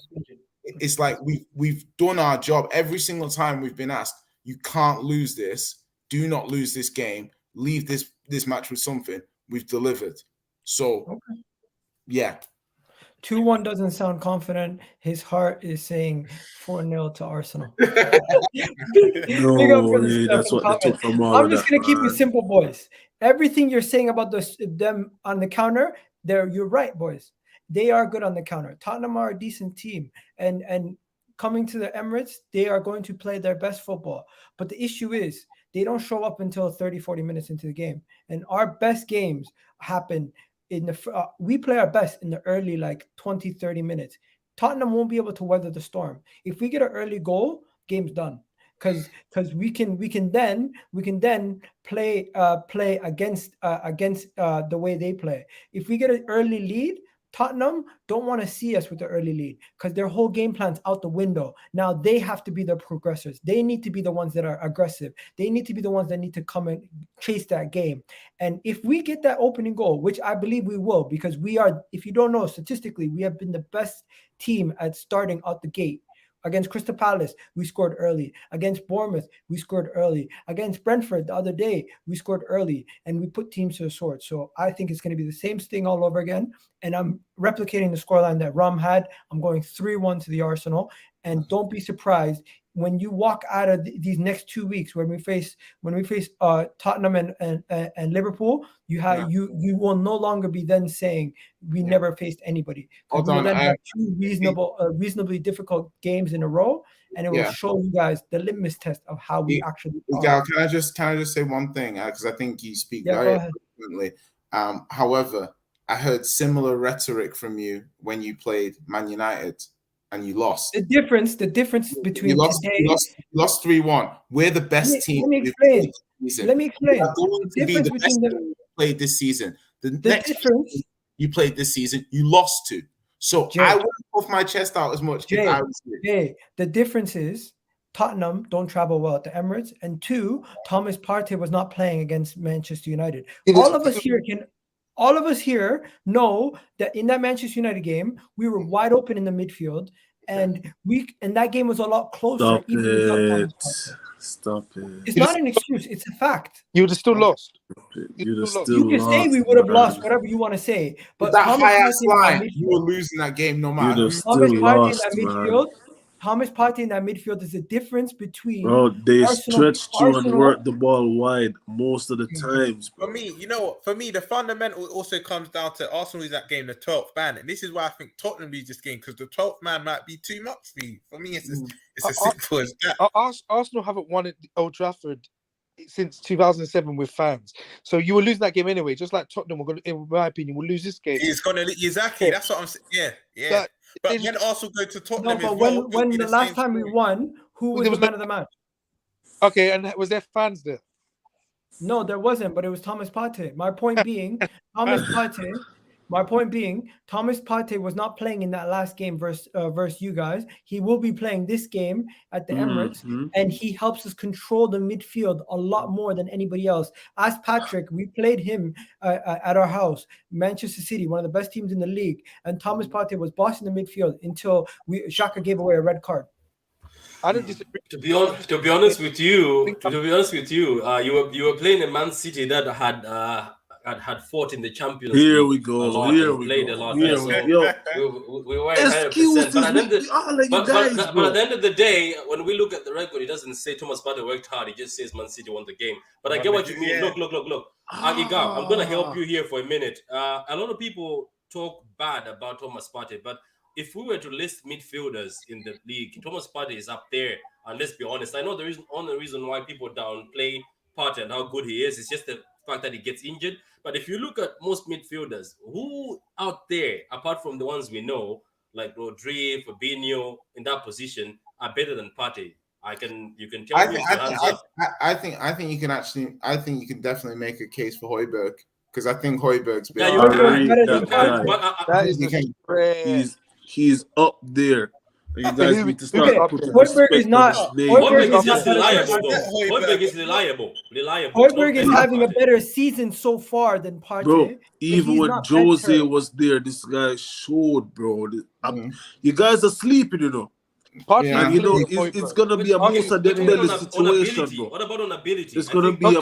it's like we've done our job every single time we've been asked, you can't lose this. Do not lose this game. Leave this match with something. We've delivered. So, yeah. 2-1 doesn't sound confident. His heart is saying 4-0 to Arsenal. That's what they took from all I'm just going to keep it simple, boys. Everything you're saying about them on the counter, you're right, boys. They are good on the counter. Tottenham are a decent team. And coming to the Emirates, they are going to play their best football. But the issue is they don't show up until 30, 40 minutes into the game. And our best games happen we play our best in the early, like 20, 30 minutes. Tottenham won't be able to weather the storm. If we get an early goal, game's done. because we can then play against the way they play. If we get an early lead, Tottenham don't want to see us with the early lead because their whole game plan's out the window. Now they have to be the progressors. They need to be the ones that are aggressive. They need to be the ones that need to come and chase that game. And if we get that opening goal, which I believe we will, because we are, if you don't know, statistically, we have been the best team at starting out the gate. Against Crystal Palace, we scored early. Against Bournemouth, we scored early. Against Brentford the other day, we scored early, and we put teams to the sword. So I think it's going to be the same thing all over again. And I'm replicating the scoreline that Ram had. I'm going 3-1 to the Arsenal. And don't be surprised when you walk out of these next 2 weeks when we face Tottenham and Liverpool. You will no longer be then saying we never faced anybody. We will then have two reasonably difficult games in a row, and it will show you guys the litmus test of how we actually are. Can I just say one thing, because I think you speak very eloquently. However, I heard similar rhetoric from you when you played Man United and you lost. The difference between you lost 3-1. We're the best team. Let me explain. The difference between you played this season. The next difference you played this season, you lost to. So I wouldn't puff my chest out as much if I was you. The difference is Tottenham don't travel well at the Emirates, and 2, Thomas Partey was not playing against Manchester United. All of us here know that in that Manchester United game, we were wide open in the midfield, and that game was a lot closer. Stop it. It's not an excuse. It's a fact. You would have still lost. You can say we would have lost, whatever you want to say. But that high-ass line, you were losing that game no matter. Thomas Partey in that midfield is the difference between. Bro, they stretched you and worked the ball wide most of the times. Bro. For me, the fundamental also comes down to Arsenal is that game, the 12th man. And this is why I think Tottenham lose this game, because the 12th man might be too much for you. For me, it's as simple as that. Arsenal haven't won at Old Trafford since 2007 with fans. So you will lose that game anyway, just like Tottenham, in my opinion, will lose this game. It's going to, exactly. That's what I'm saying. Yeah. But when Arsenal go to Tottenham, when the last time we won, who was the man of the match? Okay, and was there fans there? No, there wasn't, but it was Thomas Partey. My point being, Thomas Partey was not playing in that last game versus you guys. He will be playing this game at the Emirates, and he helps us control the midfield a lot more than anybody else. Ask Patrick, we played him at our house, Manchester City, one of the best teams in the league, and Thomas Partey was bossing the midfield until Xhaka gave away a red card. I don't disagree. To be honest with you, you were playing a Man City that had fought in the Champions League. Here we go. We were 100%. But at the end of the day, when we look at the record, it doesn't say Thomas Partey worked hard. It just says Man City won the game. But I get what you mean. Look. Agiga, I'm going to help you here for a minute. A lot of people talk bad about Thomas Partey, but if we were to list midfielders in the league, Thomas Partey is up there. And let's be honest, I know the only reason why people downplay Partey and how good he is just the fact that he gets injured. But if you look at most midfielders, who out there, apart from the ones we know, like Rodri, Fabinho, in that position, are better than Partey? You can tell me. I think you can definitely make a case for Højbjerg, because I think Højbjerg's he's up there. You guys need to start putting Højbjerg is not. Højbjerg is just reliable, though. Højbjerg is reliable. Højbjerg is having a better season so far than Partey. Bro, even when Jose was there, this guy showed, bro. You guys are sleeping, you know. And it's gonna be a Musa Dembele situation, bro. What about on ability? It's gonna be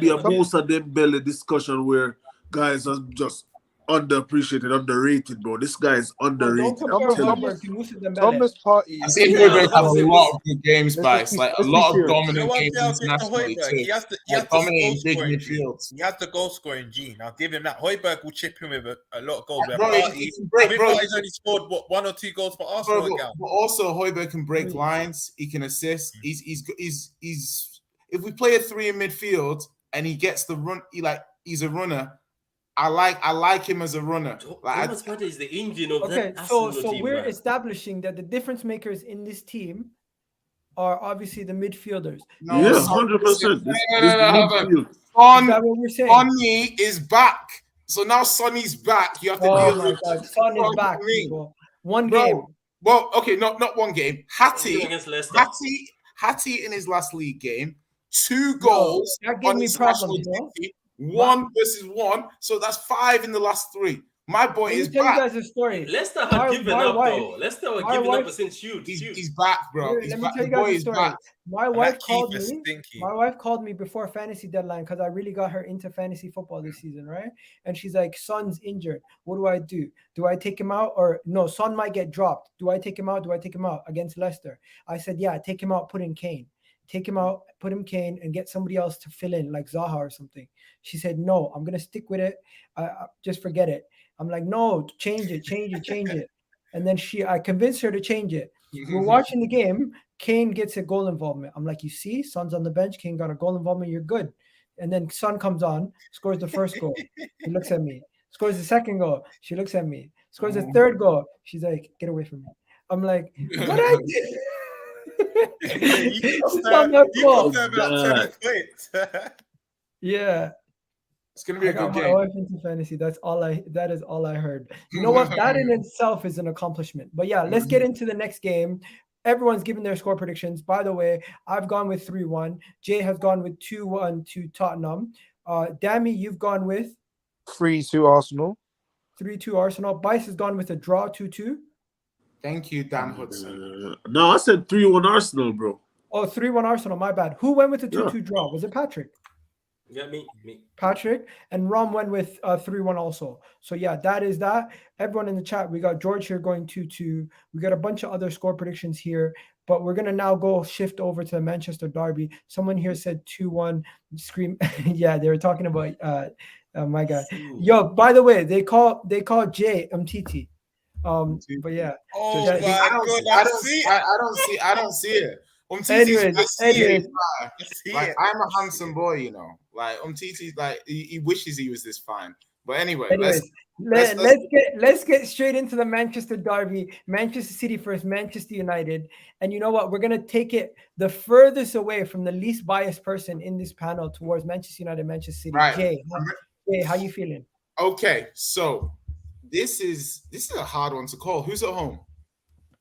a Musa Dembele discussion where guys are just underappreciated, underrated, bro. This guy is underrated. Thomas Partey. I've seen Højbjerg have a lot of good games, Spice. Like a lot of dominant games internationally too. He has the goal scoring gene. I'll give him that. Højbjerg will chip him with a lot of goals. He's only scored 1 or 2 goals for Arsenal. But also Højbjerg can break lines. He can assist. He's if we play a 3 in midfield and he gets the run, he's a runner. I like him as a runner. Thomas Partey is the engine of that. So we're establishing that the difference makers in this team are obviously the midfielders. No, Yeah, Son- 100%. No, This hold on. midfield. Is Son, that what we're saying? Sonny is back. So now Sonny's back. You have to Oh deal my with God, Son is Son back, for me. people. One Bro, game. well, okay, not one game. Even against Leicester. Hattie in his last league game, 2 Bro, goals that gave on me international problems, bro. duty, 1 versus 1. So that's 5 in the last 3. My boy Let is me tell you back. guys a story. Leicester had given up, though. Leicester were my giving wife- up since shoot. He's back, bro. Wait, He's let me back. tell The you boy guys a is story. back. My And wife that called keeper's me. stinky. My wife called me before fantasy deadline because I really got her into fantasy football this season, right? And she's like, "Son's injured. What do I do? Do I take him out or no? Son might get dropped. Do I take him out? Do I take him out against Leicester?" I said, "Yeah, take him out. Put in Kane. Take him out. Put him Kane and get somebody else to fill in like Zaha or something." She said, "No, I'm gonna stick with it. Just forget it." I'm like, "No, change it. And then I convinced her to change it. We're watching the game. Kane gets a goal involvement. I'm like, "You see, Son's on the bench. Kane got a goal involvement. You're good." And then Son comes on, scores the first goal. He looks at me. Scores the second goal. She looks at me. Scores the third goal. She's like, "Get away from me." I'm like, "What I did?" It's not my fault. Yeah. It's gonna be a I got good my game. wife into fantasy. That is all I heard. You know what? That in itself is an accomplishment. But yeah, let's get into the next game. Everyone's giving their score predictions. By the way, I've gone with 3-1. Jay has gone with 2-1 to Tottenham. Dammy, you've gone with 3-2 Arsenal. 3-2 Arsenal. Bice has gone with a draw 2-2. Thank you, Dan Hudson. No, I said 3-1 Arsenal, bro. Oh, 3-1 Arsenal. My bad. Who went with the 2-2 draw? Was it Patrick? Yeah, me. Patrick and Rom went with 3-1 also. So yeah, that is that. Everyone in the chat, we got George here going 2-2. We got a bunch of other score predictions here, but we're gonna now go shift over to the Manchester Derby. Someone here said 2-1. Scream. Yeah, they were talking about my guy. Yo, by the way, they call Jay MTT. But yeah. Oh Yeah, my God! I don't see it. Anyways. Like, I'm a handsome boy, you know. Like Umtiti's like he wishes he was this fine. But anyway, let's get straight into the Manchester Derby. Manchester City versus Manchester United. And you know what? We're gonna take it the furthest away from the least biased person in this panel towards Manchester United, Manchester City. Right. Jay, how you feeling? Okay, so this is a hard one to call. Who's at home?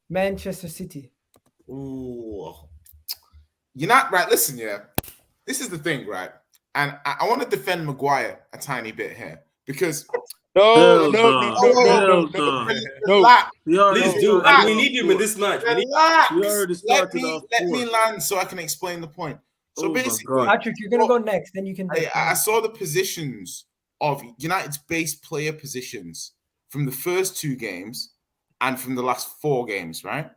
Manchester City. Ooh. You're not right. Listen, yeah. This is the thing, right? And I want to defend Maguire a tiny bit here because No. Please do. And we need him in this match. Let me land so I can explain the point. So basically, Patrick, you're gonna go next, then you can. I saw the positions of United's base player positions from the first 2 games and from the last 4 games, right?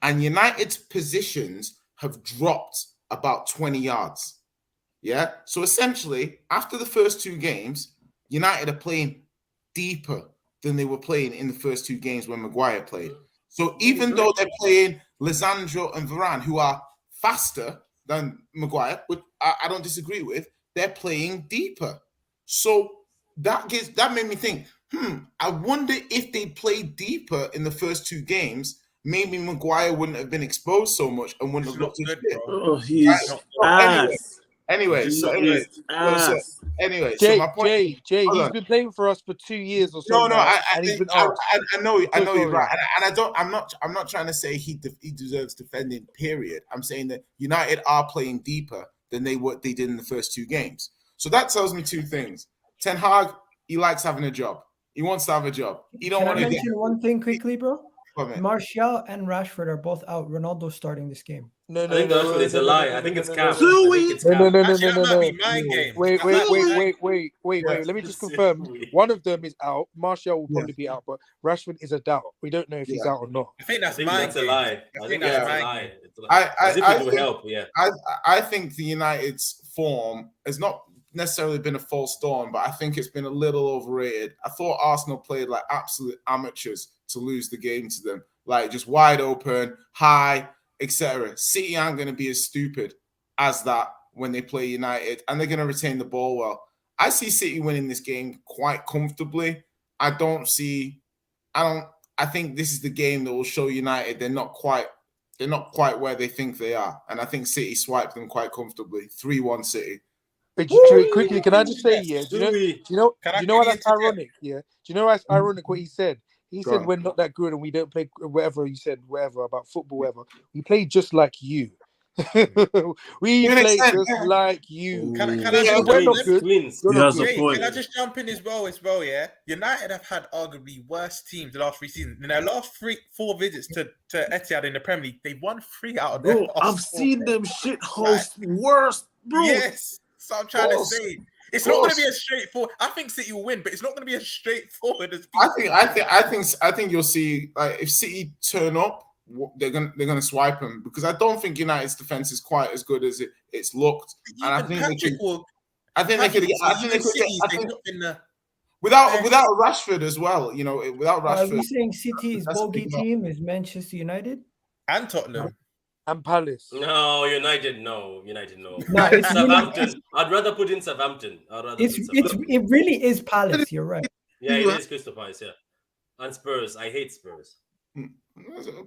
And United's positions have dropped about 20 yards. Yeah. So essentially, after the first 2 games, United are playing deeper than they were playing in the first 2 games when Maguire played. So even though they're playing Lisandro and Varane, who are faster than Maguire, which I don't disagree with, they're playing deeper. So that made me think, I wonder if they played deeper in the first 2 games, maybe Maguire wouldn't have been exposed so much and wouldn't have looked as good. Oh, he's ass. Anyway, so my point. Jay, he's been playing for us for 2 years or so. No, I know you're right, and I'm not trying to say he deserves defending. Period. I'm saying that United are playing deeper than they did in the first 2 games. So that tells me 2 things. Ten Hag, he likes having a job. He wants to have a job. He don't want to mention one thing quickly, bro? Martial and Rashford are both out. Ronaldo's starting this game. I think Rashford is a lie. I think it's cap. No. Wait. Yeah. Let me just confirm. One of them is out. Martial will probably be out, but Rashford is a doubt. We don't know if he's out or not. I think that's a lie. I think that's a lie. I think the United's form has not necessarily been a false dawn, but I think it's been a little overrated. I thought Arsenal played like absolute amateurs to lose the game to them, like just wide open, high, etc. City aren't going to be as stupid as that when they play United, and they're going to retain the ball well. I see City winning this game quite comfortably. I think this is the game that will show United they're not quite they're not quite where they think they are. And I think City swiped them quite comfortably. 3-1 City. But quickly, can I just say, yeah, do you know why that's ironic? Yeah, do you know why it's ironic what he said? He said we're not that good and we don't play whatever you said, whatever about football, whatever. We play just like you. We play just like you. Can I we're not good. You're not good. Can I just jump in as well? Yeah. United have had arguably worse teams the last 3 seasons. In their last 4 visits to Etihad in the Premier League, they've won 3 out of their Bro, I've seen them shit host worse, bro. Yes. So I'm trying to say it's not going to be as straightforward. I think City will win, but it's not going to be as straightforward as people. I think you'll see if City turn up, they're gonna swipe them, because I don't think United's defense is quite as good as it's looked. And I think they could without Rashford as well. You know, without Rashford. Are we saying City's bogey team is Manchester United and Tottenham? And Palace. No, United. No, it's Southampton. Really, I'd rather put in Southampton. It really is Palace. You're right. Yeah, it is Crystal Palace. Yeah, and Spurs. I hate Spurs.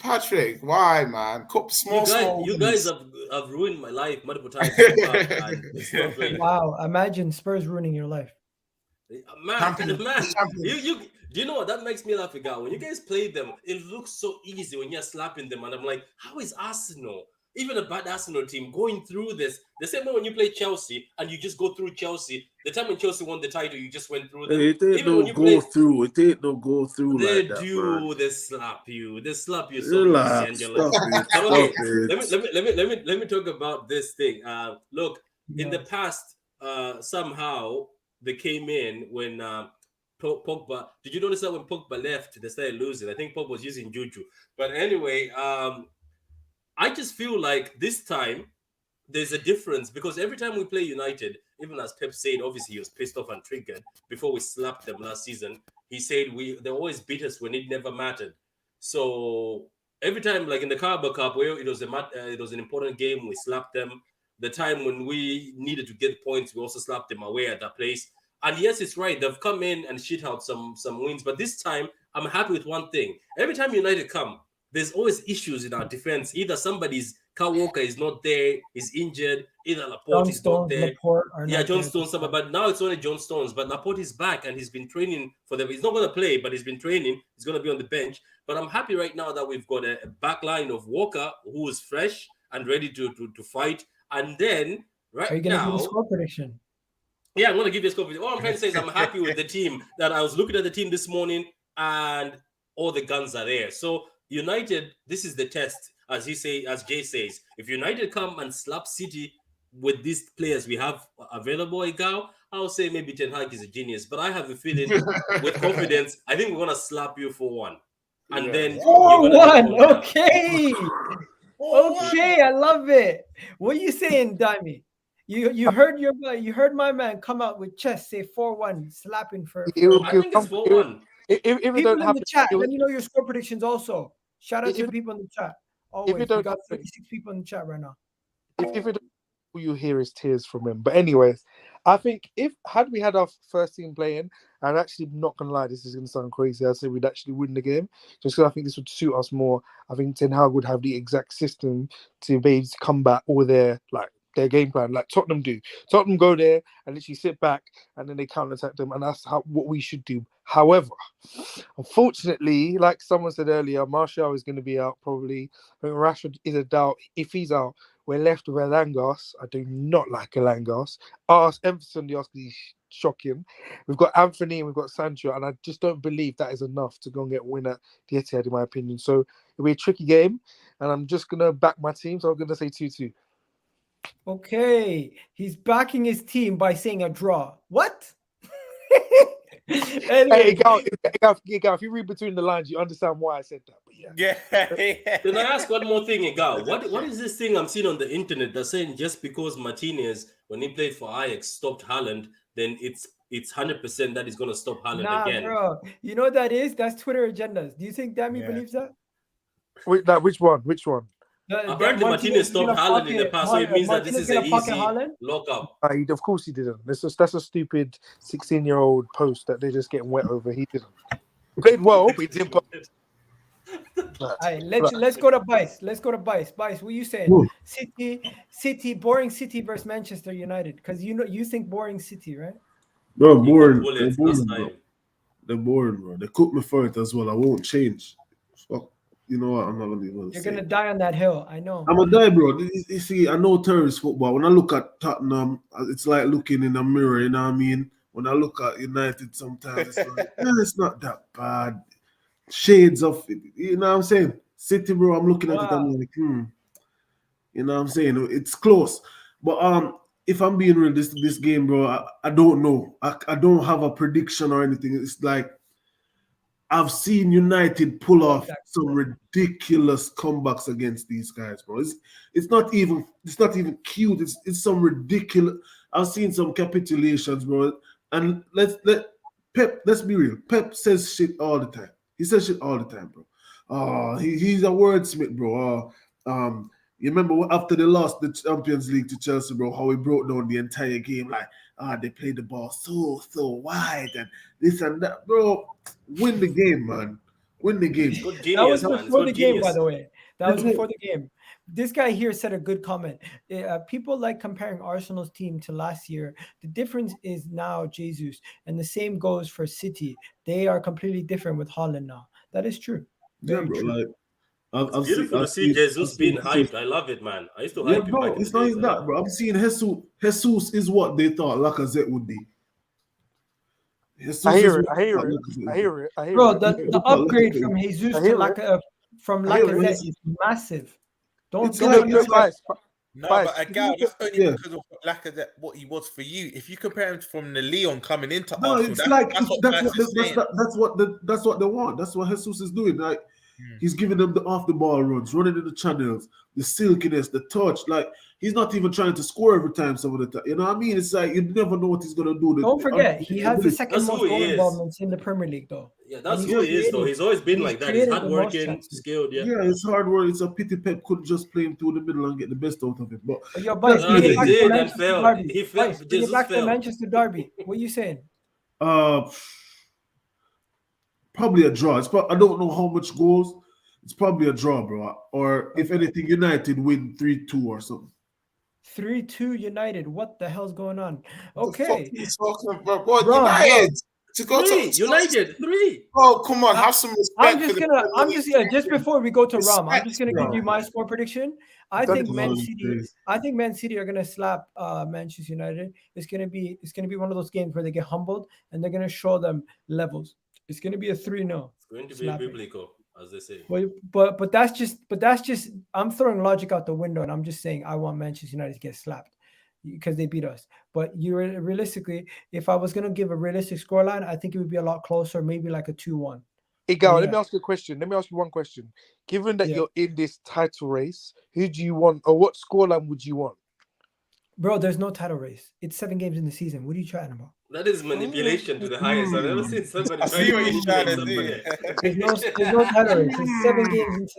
Patrick, why, man? You guys have ruined my life multiple times. Wow, imagine Spurs ruining your life. Man, you do you know what that makes me laugh again? When you guys play them, it looks so easy when you're slapping them, and I'm like, how is Arsenal, even a bad Arsenal team, going through this? The same way when you play Chelsea and you just go through Chelsea. The time when Chelsea won the title, you just went through them. It ain't no go through. It ain't no go through like that. They slap you. They slap you so easy, and you're like, let me talk about this thing. Look, in the past, somehow they came in when Pogba. Did you notice that when Pogba left, they started losing? I think Pogba was using Juju. But anyway, I just feel like this time there's a difference, because every time we play United, even as Pep said, obviously he was pissed off and triggered before we slapped them last season. He said they always beat us when it never mattered. So every time, like in the Carabao Cup, where it was an important game, we slapped them. The time when we needed to get points, we also slapped them away at that place. And yes, it's right. They've come in and shit out some wins. But this time, I'm happy with one thing. Every time United come, there's always issues in our defense. Either somebody's Kyle Walker is not there, he's injured. Either Laporte is not there. John Stones, but now it's only John Stones. But Laporte is back and he's been training for them. He's not going to play, but he's been training. He's going to be on the bench. But I'm happy right now that we've got a back line of Walker who is fresh and ready to fight. And then are you going to give a score prediction? Yeah, I'm going to give you a score prediction. All I'm trying to say is I'm happy with the team. That I was looking at the team this morning and all the guns are there. So United, this is the test. As Jay says, if United come and slap City with these players we have available, I'll say maybe Ten Hag is a genius. But I have a feeling, with confidence, I think we're gonna slap you for 1, and then 1. Okay, okay, I love it. What are you saying, Dami? You heard my man come out with chest, say 4-1, slapping for. I think it's 4-1. If it don't happen, the chat, let me know your score predictions also. Shout out to the people in the chat. Always. We got 36 people in the chat right now. If it all you hear is tears from him. But anyways, I think had we had our first team playing, and actually not gonna lie, this is gonna sound crazy, I'd say we'd actually win the game. Just because I think this would suit us more. I think Ten Hag would have the exact system to be able to combat all their game plan, like Tottenham do. Tottenham go there and literally sit back and then they counter-attack them, and that's what we should do. However, unfortunately, like someone said earlier, Martial is going to be out probably. I think Rashford is a doubt. If he's out, we're left with Elangas. I do not like Elangas. Emphasis on the Oscars is shocking. We've got Anthony and we've got Sancho, and I just don't believe that is enough to go and get a win at the Etihad, in my opinion. So it'll be a tricky game, and I'm just going to back my team, so I'm going to say 2-2. Okay, he's backing his team by saying a draw. What? Anyway. Hey, Gal, if you read between the lines, you understand why I said that. But yeah. Can I ask one more thing, Gal? What is this thing I'm seeing on the internet that's saying just because Martinez, when he played for Ajax, stopped Haaland, then it's 100% that he's going to stop Haaland again? Bro. You know what that is? That's Twitter agendas. Do you think Dami believes that? Wait, which one? Apparently, Martinez stopped Haaland in the past, so it means that this is an easy lockup. Of course he didn't. That's a stupid 16-year-old post that they're just getting wet over. He didn't. He played well, but he didn't. All right, let's go to Bice. Let's go to Bice. Bice, what you saying? Whoa. City, boring City versus Manchester United. Because you think boring City, right? Bro, He got boring. They're bullets boring, this bro. time. They're boring, bro. They cooked me for it as well. I won't change. Fuck. You know what? I'm not gonna even You're say. gonna die on that hill. I know. I'm a die, bro. You see, I know terrorist football. When I look at Tottenham, it's like looking in a mirror. You know what I mean? When I look at United, sometimes it's like, it's not that bad. Shades of it. You know what I'm saying? City, bro. I'm looking at it. I'm like, You know what I'm saying? It's close, but if I'm being real, this game, bro, I don't know. I don't have a prediction or anything. It's like I've seen United pull off some ridiculous comebacks against these guys, bro. It's not even cute. It's some ridiculous. I've seen some capitulations, bro. And let's be real. Pep says shit all the time. He says shit all the time, bro. He's a wordsmith, bro. You remember after they lost the Champions League to Chelsea, bro, how he broke down the entire game, like, they played the ball so wide and this and that, bro. Win the game, man. Win the game. Good genius, That was man. before the game, Genius. by the way. That was before the game. This guy here said a good comment. People like comparing Arsenal's team to last year. The difference is now Jesus, and the same goes for City. They are completely different with Haaland now. That is true. Very bro. true. Like, It's beautiful to see Jesus being hyped. I love it, man. I used to hype him bro. back in It's the not days. even that, bro. I'm seeing Jesus is what they thought Lacazette would be. I hear it. Bro, the upgrade from Jesus to Lacazette is massive. Don't No, but again, that's only because of Lacazette, what he was for you. If you compare him from the Leon coming into Arsenal, that's what they want. That's what Jesus is doing. Like, he's giving them the off the ball runs, running in the channels, the silkiness, the touch. Like, he's not even trying to score every time. Some of the time, you know what I mean? It's like you never know what he's gonna do. Don't forget, he has the second most goal involvements in the Premier League, though. Yeah, that's who he is, though. He's always been like that. He's hardworking, skilled. Yeah, it's hard work. It's a pity Pep couldn't just play him through the middle and get the best out of it. But your boy, he did and failed. He failed. Jesus back to Manchester Derby. What are you saying? Probably a draw. I don't know how much goals. It's probably a draw, bro. Or if anything, United win 3-2 or something. 3-2 United. What the hell's going on? Okay. Talking about what United to go to United 3. Oh, come on, have some respect. Just before we go to Ram, I'm just gonna give you my score prediction. I think Man City are gonna slap Manchester United. It's gonna be one of those games where they get humbled and they're gonna show them levels. It's gonna be a 3-0. It's going to be biblical, as they say. But that's just I'm throwing logic out the window and I'm just saying I want Manchester United to get slapped because they beat us. But realistically, if I was gonna give a realistic scoreline, I think it would be a lot closer, maybe like a 2-1. Igal, let me ask you a question. Let me ask you one question. Given that you're in this title race, who do you want, or what scoreline would you want? Bro, there's no title race. It's 7 games in the season. What are you chatting about? That is manipulation to the highest. I've never seen somebody try to manipulate somebody. There's no title race. It's 7 games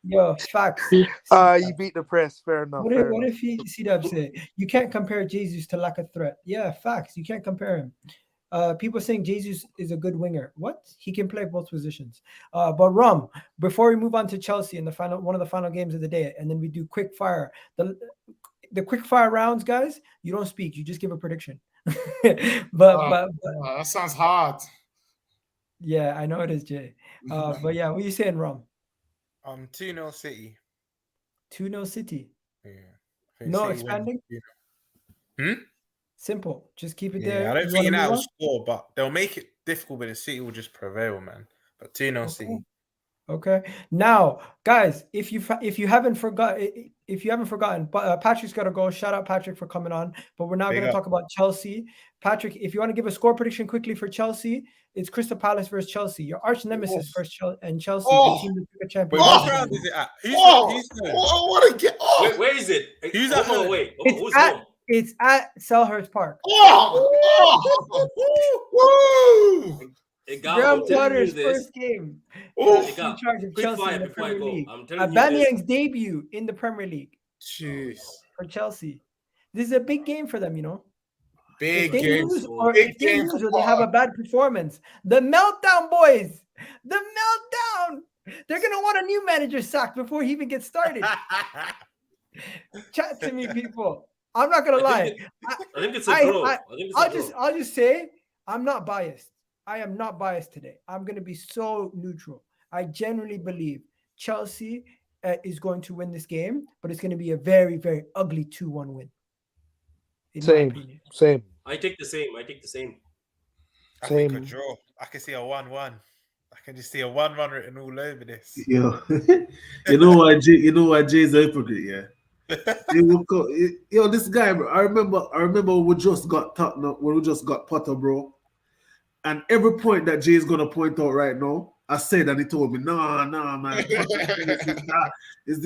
into facts. You beat the press. Fair enough. What if he see that say you can't compare Jesus to lack of threat? Yeah, facts. You can't compare him. People saying Jesus is a good winger. What? He can play both positions. But Ram, before we move on to Chelsea in one of the final games of the day, and then we do quick fire. The quick fire rounds, guys, you don't speak, you just give a prediction. but that sounds hard. Yeah, I know it is, Jay. But yeah, what are you saying, Rom? 2-0 City. 2-0 City. Yeah. No City expanding? Simple. Just keep it there. I don't think United will score, but they'll make it difficult, but the City will just prevail, man. But 2-0 City. Okay. Now, guys, if you haven't forgotten, Patrick's got to go. Shout out Patrick for coming on. But we're now going to talk about Chelsea. Patrick, if you want to give a score prediction quickly for Chelsea, it's Crystal Palace versus Chelsea. Your arch nemesis versus Chelsea, the team that took a champion. What round is it at? Where is it? Who's at home? Wait. It's at Selhurst Park. Graham Potter's first game. In charge of Chelsea in the Premier League. Aubameyang's debut in the Premier League. Jeez. For Chelsea. This is a big game for them, you know. Big game. If they lose or they have a bad performance. The meltdown, boys. The meltdown. They're gonna want a new manager sacked before he even gets started. Chat to me, people. I'm not gonna lie. I think it's a draw. I think it's a draw. I'll just say I'm not biased. I am not biased today. I'm gonna be so neutral. I genuinely believe Chelsea is going to win this game, but it's going to be a very, very ugly 2-1 win. Same. I take the same. I think a draw. I can see a 1-1. I can just see a 1-1 written all over this. Yeah. you know why Jay's a hypocrite, yeah. This guy, bro. I remember when we just got Tottenham, when we just got Potter, bro. And every point that Jay's gonna point out right now, I said, and he told me, nah, man, is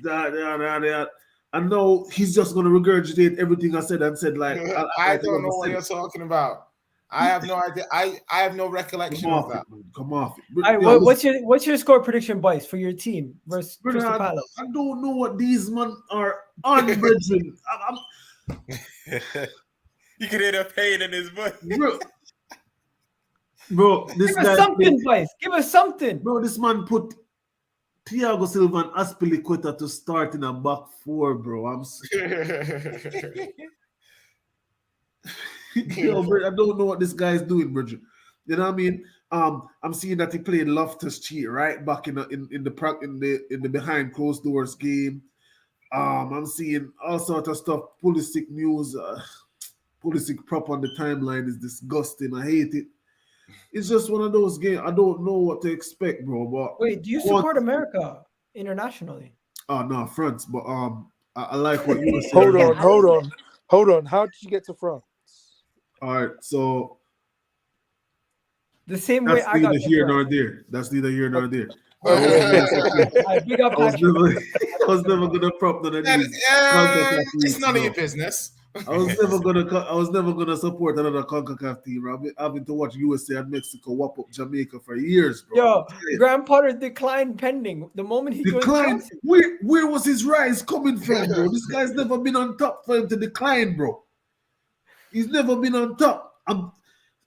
that. And now he's just gonna regurgitate everything I said and said, like, I don't know what you're talking about. I have no idea. I have no recollection of that. Come off it. What's your score prediction, boys, for your team versus Crystal Palace? I don't know what these men are on, brethren. You can hear the pain in his voice. Bro, this Give guy. Us something, boys. Give us something. Bro, this man put Thiago Silva and Aspilicueta to start in a back four, bro. Yo, bro, I don't know what this guy is doing, bro. You know what I mean? I'm seeing that he played Loftus-Cheek right back in the behind closed doors game. I'm seeing all sorts of stuff. Pulisic news, Pulisic prop on the timeline is disgusting. I hate it. It's just one of those games. I don't know what to expect, bro. But wait, do you support America internationally? Oh no, France. But I like what you were saying. Hold on. How did you get to France? All right, so the same way I got here nor there. That's neither here nor there. I was never gonna prop none of these. It's none of your business. I was never gonna support another CONCACAF team. Having to watch USA and Mexico whop up Jamaica for years, bro. Yo, Graham Potter's decline pending. The moment he declined, where was his rise coming from, bro? This guy's never been on top for him to decline, bro. He's never been on top.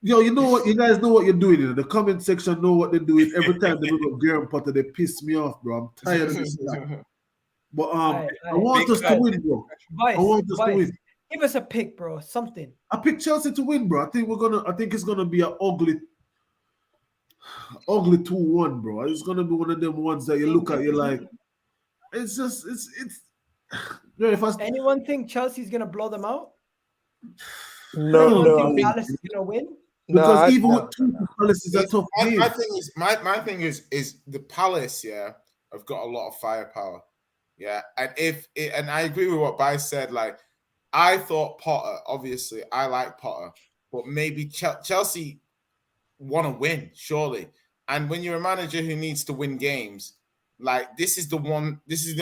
You know what? You guys know what you're doing. The comment section know what they're doing. Every time they look at Graham Potter, they piss me off, bro. I'm tired of this stuff. But I want us to win, bro. I want us to win. Give us a pick, bro. Something. I picked Chelsea to win, bro. I think it's gonna be an ugly 2-1, bro. It's gonna be one of them ones that you look at, you're like, it's. Anyone think Chelsea's gonna blow them out? No. Think Palace is gonna win? Because even with Palace is a tough game. My thing is the Palace, yeah, have got a lot of firepower, yeah, and I agree with what Bai said, like. I thought Potter, obviously, I like Potter, but maybe Chelsea want to win, surely. And when you're a manager who needs to win games, like this is the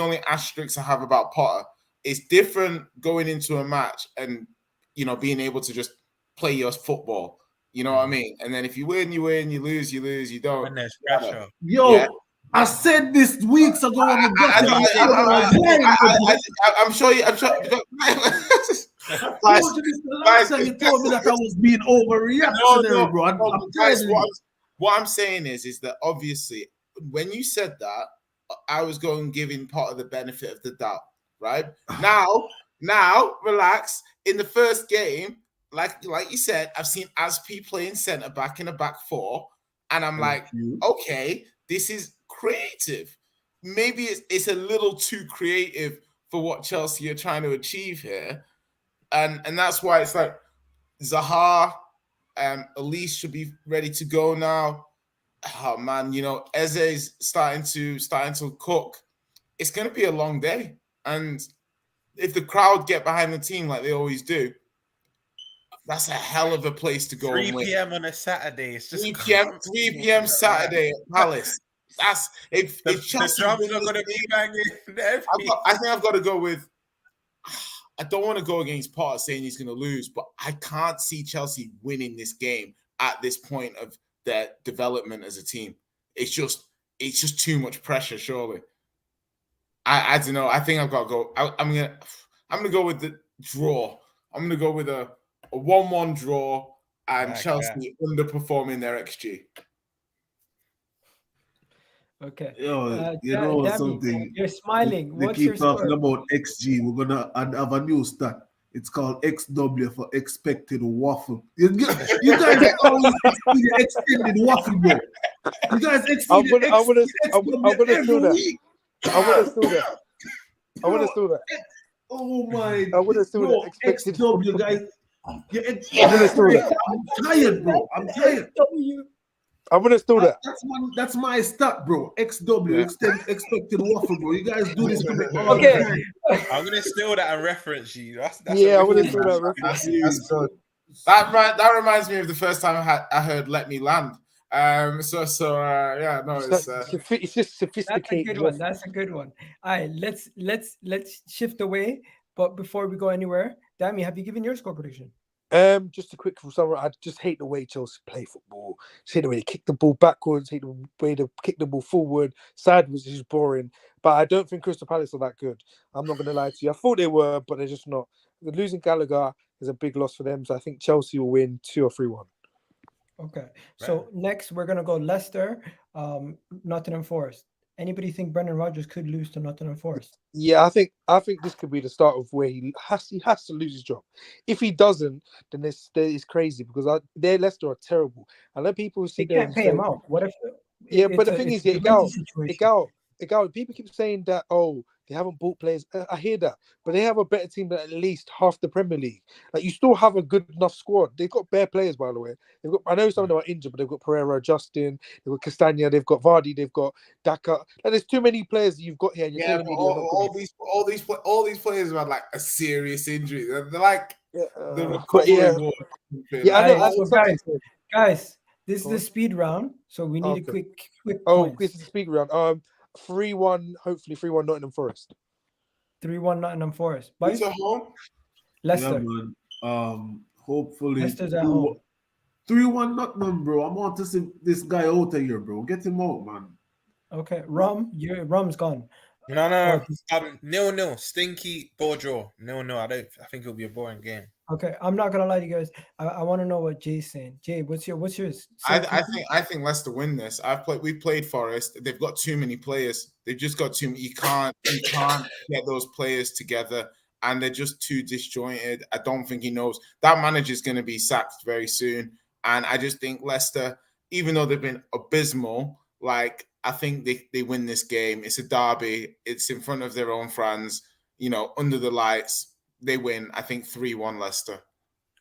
only asterisk I have about Potter. It's different going into a match and, being able to just play your football. You know what I mean? And then if you win, you win. You lose, you don't. When there's pressure. Yo. Yeah. I said this weeks ago on the I'm sure you. You told me that I was being overreactionary, bro. What I'm saying is that obviously when you said that, I was giving part of the benefit of the doubt, right? Now, relax. In the first game, like you said, I've seen Aspi playing centre back in a back four, and I'm okay, this is creative. Maybe it's a little too creative for what Chelsea are trying to achieve here, and that's why it's like Zaha, Elise should be ready to go now. Oh man, Eze's starting to cook. It's going to be a long day, and if the crowd get behind the team like they always do, that's a hell of a place to go. 3 p.m. on a Saturday. It's just 3 p.m. Saturday at Palace. That's if the drums are going to be banging. I think I've got to go with. I don't want to go against Potter saying he's going to lose, but I can't see Chelsea winning this game at this point of their development as a team. It's just too much pressure. Surely, I don't know. I think I've got to go. I'm gonna go with the draw. I'm gonna go with a 1-1 draw and Chelsea underperforming their XG. Okay. Yo, you know Dami, something? you're smiling. They What's your keep talking score? about XG. We're gonna have a new stat. It's called XW for expected waffle. You guys always exceed the extended waffle, bro. You guys exceed the I'm gonna steal every that. week. I want to steal that. I want to steal that. Oh my! I want to steal bro, that. Expected. XW guys. I'm gonna steal that. I'm tired, bro. I'm tired. I'm gonna steal that. That's my stat, bro. XW expected waffle, bro. You guys do this to me all Okay. the time. I'm gonna steal that and reference you. That's Yeah, I a want to really steal nice- that reference. That's good. That reminds me of the first time I heard "Let Me Land." Yeah, no, it's It's just That's a sophisticated. good one. That's a good one. All right, let's shift away. But before we go anywhere, Dami, have you given your score prediction? Just a quick summary. I just hate the way Chelsea play football. Just hate the way they kick the ball backwards. Hate the way they kick the ball forward. Sideways is just boring. But I don't think Crystal Palace are that good. I'm not going to lie to you. I thought they were, but they're just not. The losing Gallagher is a big loss for them. So I think Chelsea will win 2 or 3-1. Okay. So next we're gonna go Leicester, Nottingham Forest. Anybody think Brendan Rodgers could lose to Nottingham Forest? Yeah, I think this could be the start of where he has to lose his job. If he doesn't, then it's crazy because their Leicester are terrible. I know people They sit there can't and pay say, him out. What if? yeah, but the thing is, Egal, situation. people keep saying that, oh, they haven't bought players. I hear that, but they have a better team than at least half the Premier League. Like, you still have a good enough squad. They've got bare players, by the way. I know some of them are injured, but they've got Pereira, Justin, they've got Castagna, they've got Vardy, they've got Daka. Like, there's too many players that you've got here. And you're telling me all these players have had like a serious injury. They're like the recovery board. Yeah, I know. So guys, this is the speed round, so we need a quick. Oh, this is the speed round. 3-1, hopefully 3-1 Nottingham Forest. 3-1 Nottingham Forest. Who's at home? Leicester. Yeah, man. Hopefully Leicester's at home. 3-1 Nottingham, bro. I want to see this guy out of here, bro. Get him out, man. Okay, Rum's gone. No. 0-0. Stinky ball draw. 0-0. I think it'll be a boring game. Okay, I'm not gonna lie to you guys. I want to know what Jay's saying. Jay, what's yours? I think Leicester win this. We played Forest. They've got too many players. They've just got too many. You can't get those players together, and they're just too disjointed. I don't think he knows that manager's going to be sacked very soon. And I just think Leicester, even though they've been abysmal, like, I think they win this game. It's a derby. It's in front of their own fans. You know, under the lights. They win, I think 3-1 Leicester.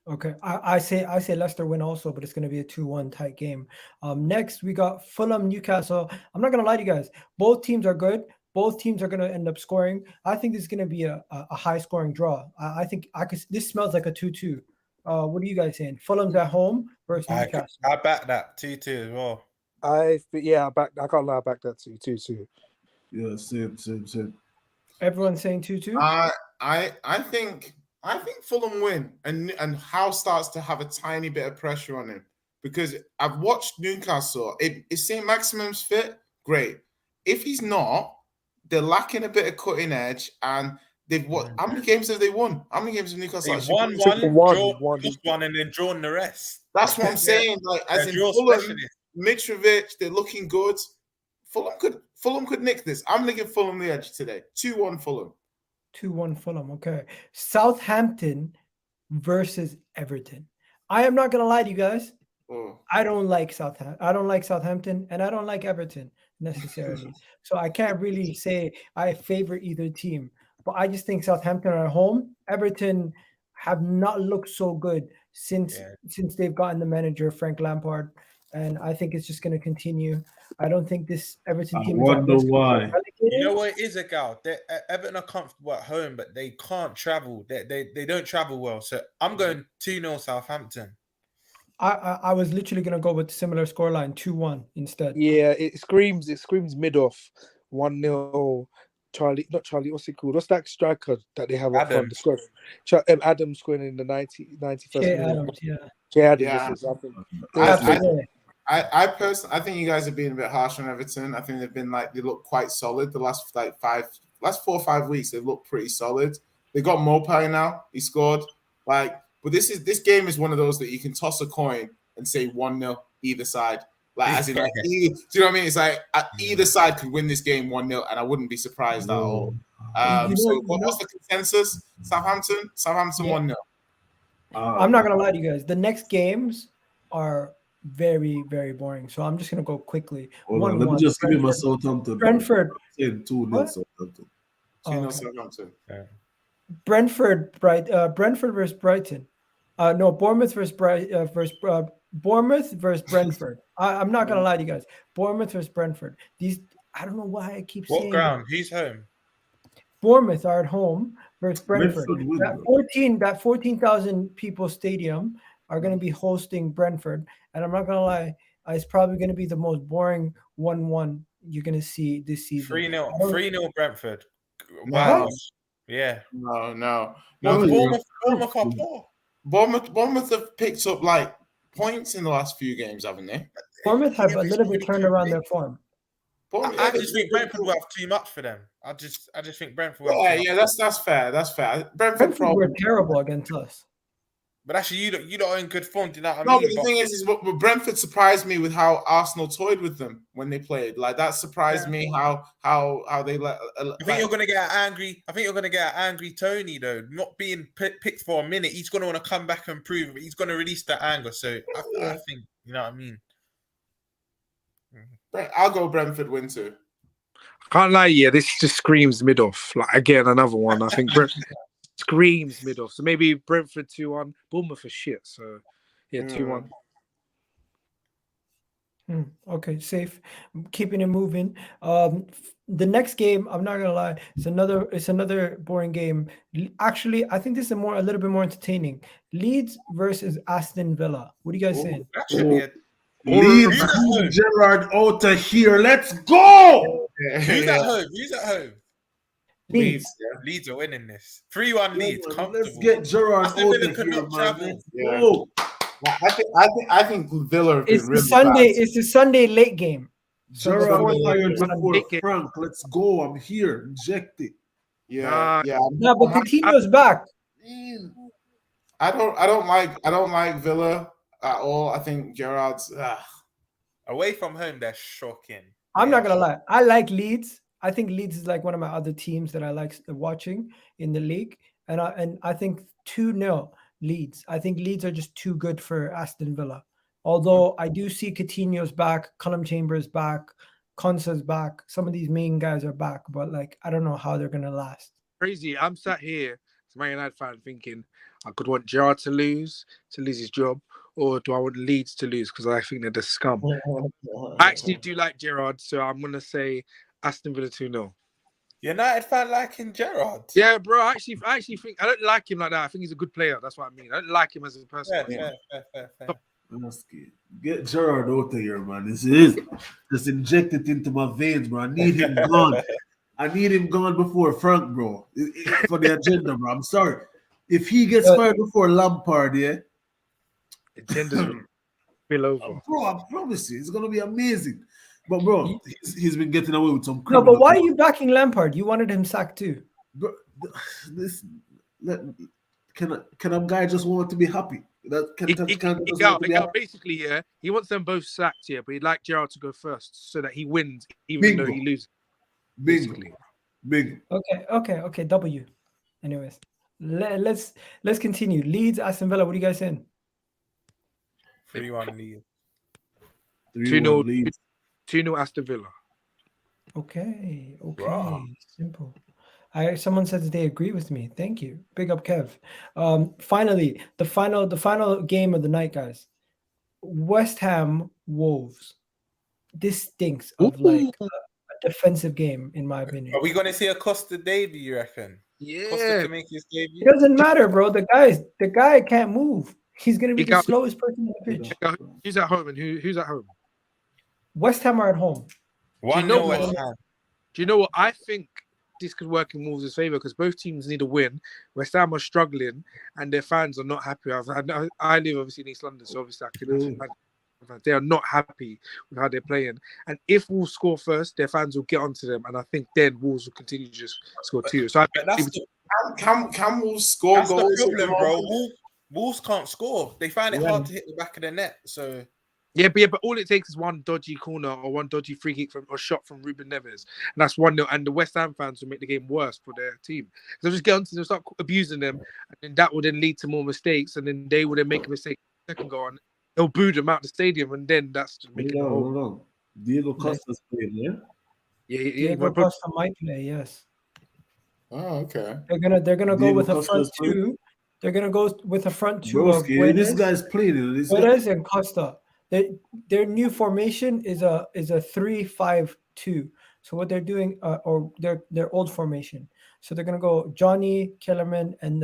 Okay, I say Leicester win also, but it's going to be a 2-1 tight game. Next we got Fulham, Newcastle. I'm not going to lie to you guys. Both teams are good. Both teams are going to end up scoring. I think this is going to be a high scoring draw. I think this smells like a 2-2. What are you guys saying? Fulham's at home versus Newcastle. I back that 2-2 as well. I can't lie, I back that 2-2. Yeah, same. Everyone's saying 2-2. I think Fulham win, and Howe starts to have a tiny bit of pressure on him because I've watched Newcastle. If St. Maximum's fit, great. If he's not, they're lacking a bit of cutting edge, and they've how many games have they won? How many games have Newcastle? They've won, and then drawn the rest. That's what I'm saying. Like, as in Fulham, Mitrovic, they're looking good. Fulham could nick this. I'm gonna give Fulham the edge today. 2-1 Fulham. 2-1 Fulham. Okay. Southampton versus Everton. I am not gonna lie to you guys. I don't like Southampton, and I don't like Everton necessarily. So I can't really say I favor either team. But I just think Southampton are at home. Everton have not looked so good since they've gotten the manager Frank Lampard, and I think it's just going to continue. I don't think this Everton team. I wonder why. You know what it is, Gal? Everton are comfortable at home, but they can't travel. They don't travel well. So I'm going 2-0 Southampton. I was literally going to go with similar scoreline, 2-1 instead. Yeah, it screams mid-off, 1-0. Not Charlie, what's it called? What's that striker that they have up front? The squad. Adams scoring in the 91st minute. Adams, Jay Adams. I personally, I think you guys are being a bit harsh on Everton. I think they look quite solid the last 4 or 5 weeks. They've looked pretty solid. They got Mopai now. He scored. But this game is one of those that you can toss a coin and say 1-0 either side. Like, as in, like, do you know what I mean? It's like either side could win this game 1-0, and I wouldn't be surprised at all. What's the consensus? Southampton 1-0. I'm not gonna lie to you guys. The next games are very, very boring. So I'm just gonna go quickly. Let me just give you my Southampton. Brentford. 2-0 Southampton. 2-0 Southampton. Brentford versus Brighton. No, Bournemouth versus Bournemouth versus Brentford. I'm not gonna lie to you guys. Bournemouth versus Brentford. I don't know why I keep saying. What ground? Who's home? Bournemouth are at home versus Brentford. That 14,000 people stadium are going to be hosting Brentford, and I'm not going to lie, it's probably going to be the most boring 1-1 you're going to see this season. 3-0 Brentford. Wow. Yeah. No. Bournemouth are poor. Bournemouth have picked up like points in the last few games, haven't they? Bournemouth have a little bit turned around their form. I just think Brentford will have too much for them. I just think Brentford will have too much. That's fair. That's fair. Brentford were terrible against us. But actually, you don't in good form. Do you know what I No, mean? but the thing is but Brentford surprised me with how Arsenal toyed with them when they played. Like, that surprised me how they let. I think you're going to get angry. I think you're going to get angry Tony though, not being picked for a minute. He's going to want to come back and prove it. He's going to release that anger. So I think you know what I mean. I'll go Brentford win too. Can't lie, this just screams mid-off. Like, again, another one. I think screams mid-off. So maybe Brentford 2-1. Bournemouth is shit. So, 2-1. Okay, safe. Keeping it moving. The next game, I'm not gonna lie, it's another boring game. Actually, I think this is a little bit more entertaining. Leeds versus Aston Villa. What are you guys saying? That should be Leeds, Gerrard out of here. Let's go. Who's at home? Leeds. Leeds are winning this. 3-1 Leeds. Let's get Gerrard out of here, man. Let's go. I think Villa. It's the Sunday. It's the Sunday late game. Gerrard fired before Frank. Let's go. I'm here. Inject it. Yeah. No, but Coutinho's back. I don't like Villa at all. I think Gerrard's away from home. They're shocking. I'm not gonna lie. I like Leeds. I think Leeds is like one of my other teams that I like watching in the league, and I think 2-0 Leeds. I think Leeds are just too good for Aston Villa. Although I do see Coutinho's back, Callum Chambers back, Konsa's back. Some of these main guys are back, but like I don't know how they're gonna last. Crazy. I'm sat here as a Man United fan thinking I could want Gerrard to lose his job, or do I want Leeds to lose because I think they're the scum. I actually do like Gerrard, so I'm gonna say Aston Villa 2-0. United fan liking Gerrard? Yeah, bro. I actually think I don't like him like that. I think he's a good player. That's what I mean. I don't like him as a person. Fair. Get Gerrard out of here, man. This is just inject it into my veins, bro. I need him gone. I need him gone before Frank, bro. For the agenda, bro. I'm sorry. If he gets fired before Lampard, the agenda's spill over. Bro, I promise you, it's gonna be amazing. But bro, he's been getting away with some. No, but why are you backing Lampard? You wanted him sacked too. Bro, can a guy just want to be happy? Basically, he wants them both sacked, but he'd like Gerrard to go first so that he wins, even though he loses. Basically. Big. Okay. W. Anyways, let's continue. Leeds, Aston Villa. What are you guys saying? 3-1 Leeds. 2-0 Leeds. 2-0 Aston Villa. Okay. Wow. Simple. Someone says they agree with me. Thank you. Big up, Kev. Finally, the final game of the night, guys. West Ham Wolves. This stinks of like a defensive game, in my opinion. Are we going to see a Costa debut, you reckon? Yeah. Costa to make his debut? It doesn't matter, bro. The guy can't move. He's going to be the slowest person on the pitch. Who's at home and who's at home? West Ham are at home. Do you know what? I think this could work in Wolves' favour because both teams need a win. West Ham are struggling and their fans are not happy. I live obviously in East London, so obviously I can they are not happy with how they're playing. And if Wolves score first, their fans will get onto them, and I think then Wolves will continue to just score too. So can Wolves score goals? The problem, bro. Wolves can't score. They find it hard to hit the back of the net. So Yeah, but all it takes is one dodgy corner or one dodgy free kick or shot from Ruben Neves, and that's 1-0. And the West Ham fans will make the game worse for their team. They'll just get onto, they'll start abusing them, and then that will then lead to more mistakes, and then they will then make a mistake second goal, and they'll boo them out the stadium, and then that's just making the whole. Hold on. Diego Costa's playing, yeah? Yeah. Diego Costa might play, yes. Oh, okay. They're gonna go with a front Costa's two. playing? They're gonna go with a front two of Broski, this guy's playing. Guedes and Costa. Their new formation is a 3-5-2. So what they're doing, or their old formation. So they're gonna go Johnny Kellerman and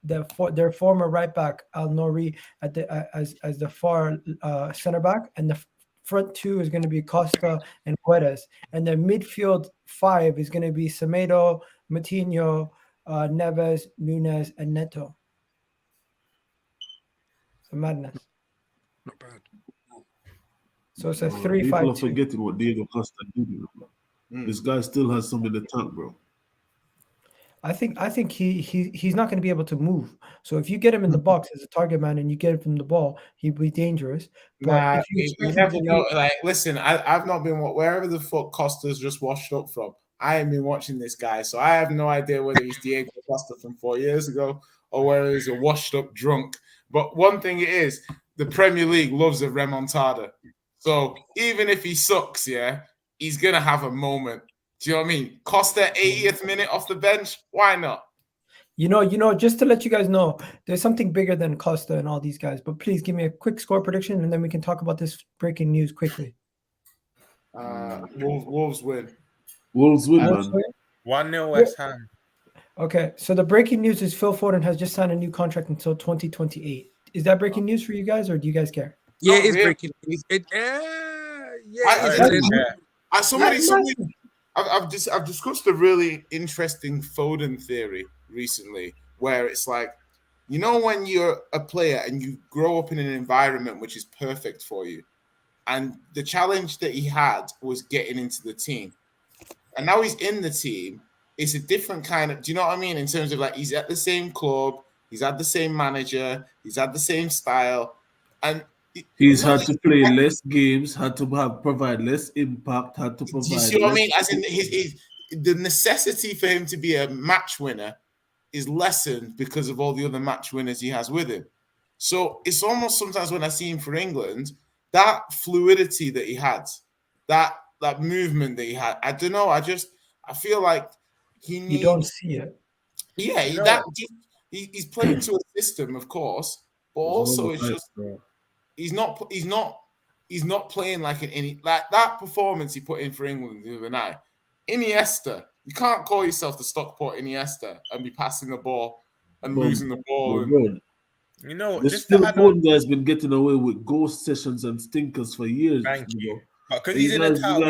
their former right back Al Nouri at as the far center back, and the front two is going to be Costa and Guedes, and the midfield 5 is going to be Semedo, Moutinho, Neves, Nunes, and Neto. So madness. Not bad. So it's a 3-5-2. People are forgetting what Diego Costa did. This guy still has some in the tank, bro. I think he's not going to be able to move. So if you get him in the box as a target man and you get him the ball, he'd be dangerous. But you never know. Like, listen, I've not been wherever the fuck Costa's just washed up from. I haven't been watching this guy, so I have no idea whether he's Diego Costa from 4 years ago or whether he's a washed up drunk. But one thing it is, the Premier League loves a remontada. So even if he sucks, yeah, he's gonna have a moment. Do you know what I mean? Costa 80th minute off the bench. Why not? You know, just to let you guys know, there's something bigger than Costa and all these guys. But please give me a quick score prediction, and then we can talk about this breaking news quickly. Wolves win. Wolves win, man. 1-0 West Ham. Okay, so the breaking news is Phil Foden has just signed a new contract until 2028. Is that breaking news for you guys, or do you guys care? Yeah, it's breaking news. I've discussed a really interesting Foden theory recently, where it's like, you know, when you're a player and you grow up in an environment which is perfect for you, and the challenge that he had was getting into the team, and now he's in the team. It's a different kind of, do you know what I mean? In terms of like, he's at the same club, he's had the same manager, he's had the same style, and he's had to play less games, had to provide less impact, had to provide. Do you see what I mean? As in, the necessity for him to be a match winner is lessened because of all the other match winners he has with him. So it's almost sometimes when I see him for England, that fluidity that he had, that movement that he had, I don't know. I feel like he needs. You don't see it. Yeah, he's playing to a system, of course, but also it's just. He's not playing like that performance he put in for England the other night. Iniesta, you can't call yourself the Stockport Iniesta and be passing the ball and losing the ball. You know, this Phil guy's been getting away with ghost sessions and stinkers for years. Thank you. Because he's in a town.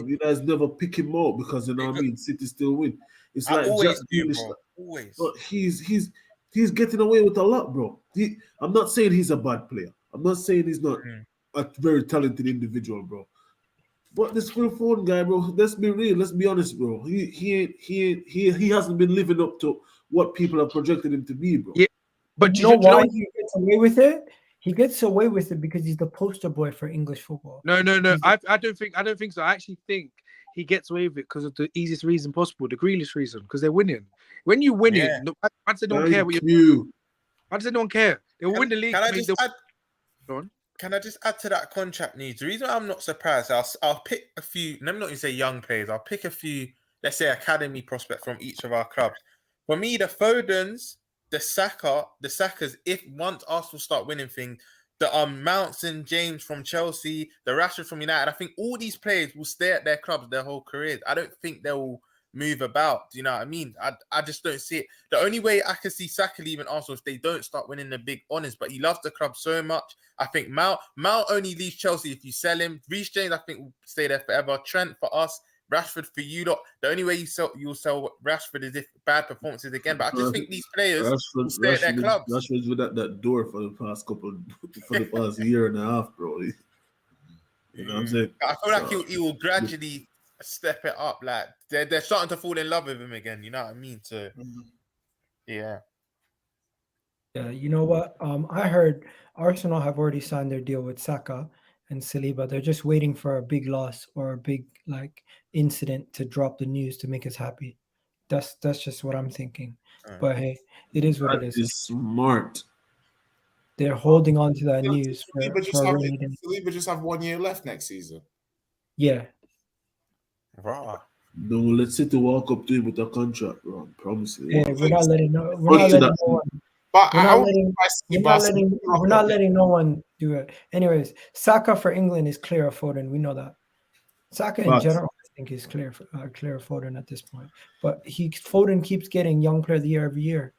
You guys never pick him out because you know what I mean. City still win. It's like always do, bro. Always. But he's getting away with a lot, bro. I'm not saying he's a bad player. I'm not saying he's not a very talented individual, bro. But this Phil Foden guy, bro, let's be real, let's be honest, bro. He hasn't been living up to what people have projected him to be, bro. Yeah, but you know why he gets away with it? He gets away with it because he's the poster boy for English football. No. I don't think so. I actually think he gets away with it because of the easiest reason possible, the Grealish reason, because they're winning. When you win it, I don't care what you. I just don't care. They'll win the league. Can I just add to that contract news? The reason I'm not surprised, I'll pick a few. Let me not even say young players. I'll pick a few. Let's say academy prospects from each of our clubs. For me, the Fodens, the Sakas. If once Arsenal start winning things, the Mounts and James from Chelsea, the Rashford from United. I think all these players will stay at their clubs their whole careers. I don't think they will move about. Do you know what I mean? I just don't see it. The only way I can see Saka leaving Arsenal is if they don't start winning the big honours, but he loves the club so much. I think Mount only leaves Chelsea if you sell him. Reece James, I think, will stay there forever. Trent for us, Rashford for you lot. The only way you'll sell Rashford is if bad performances again. But I just think these players will stay at their clubs. Rashford's been at that door for the past year and a half, bro. You know what I'm saying? I feel like he will gradually step it up. Like they're starting to fall in love with him again. You know what I mean? So yeah, you know what? I heard Arsenal have already signed their deal with Saka, and Saliba. They're just waiting for a big loss or a big like incident to drop the news to make us happy. That's just what I'm thinking. But hey, it is what it That is. is smart. They're holding on to that news for a rainy day. Saliba just have 1 year left next season. Yeah. Raw. Don't let City walk up to him with a contract, bro. I promise you. Hey, we're not letting no one. But We're I not want letting. We're not letting no one do it. Anyways, Saka for England is clear of Foden. We know that. Saka in Facts. general, I think, is clear of Foden at this point. But Foden keeps getting Young Player of the Year every year.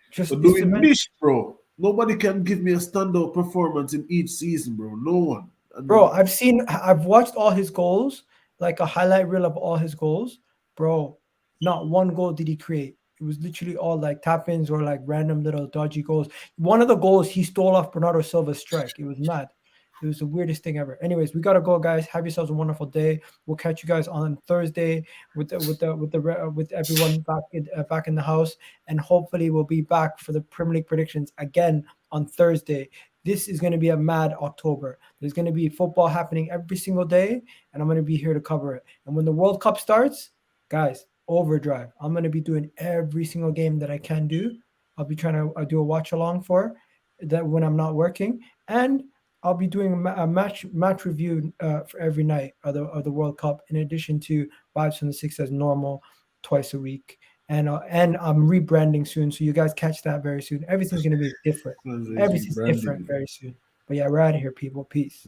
Just But doing niche, bro. Nobody can give me a standout performance in each season, bro. No one. Bro, I've watched all his goals, like a highlight reel of all his goals. Bro, not one goal did he create. It was literally all like tap-ins or like random little dodgy goals. One of the goals he stole off Bernardo Silva's strike. It was mad. It was the weirdest thing ever. Anyways, we gotta go, guys. Have yourselves a wonderful day. We'll catch you guys on Thursday with everyone back in the house, and hopefully we'll be back for the Premier League predictions again on Thursday. This is going to be a mad October. There's going to be football happening every single day, and I'm going to be here to cover it. And when the World Cup starts, guys, overdrive. I'm going to be doing every single game that I can do. I'll be trying to do a watch along for that when I'm not working, and I'll be doing a match review for every night of the World Cup, in addition to Vibes from the Six as normal twice a week. And I'm rebranding soon, so you guys catch that very soon. Everything's going to be different. Everything's different very soon. But yeah, we're out of here, people. Peace.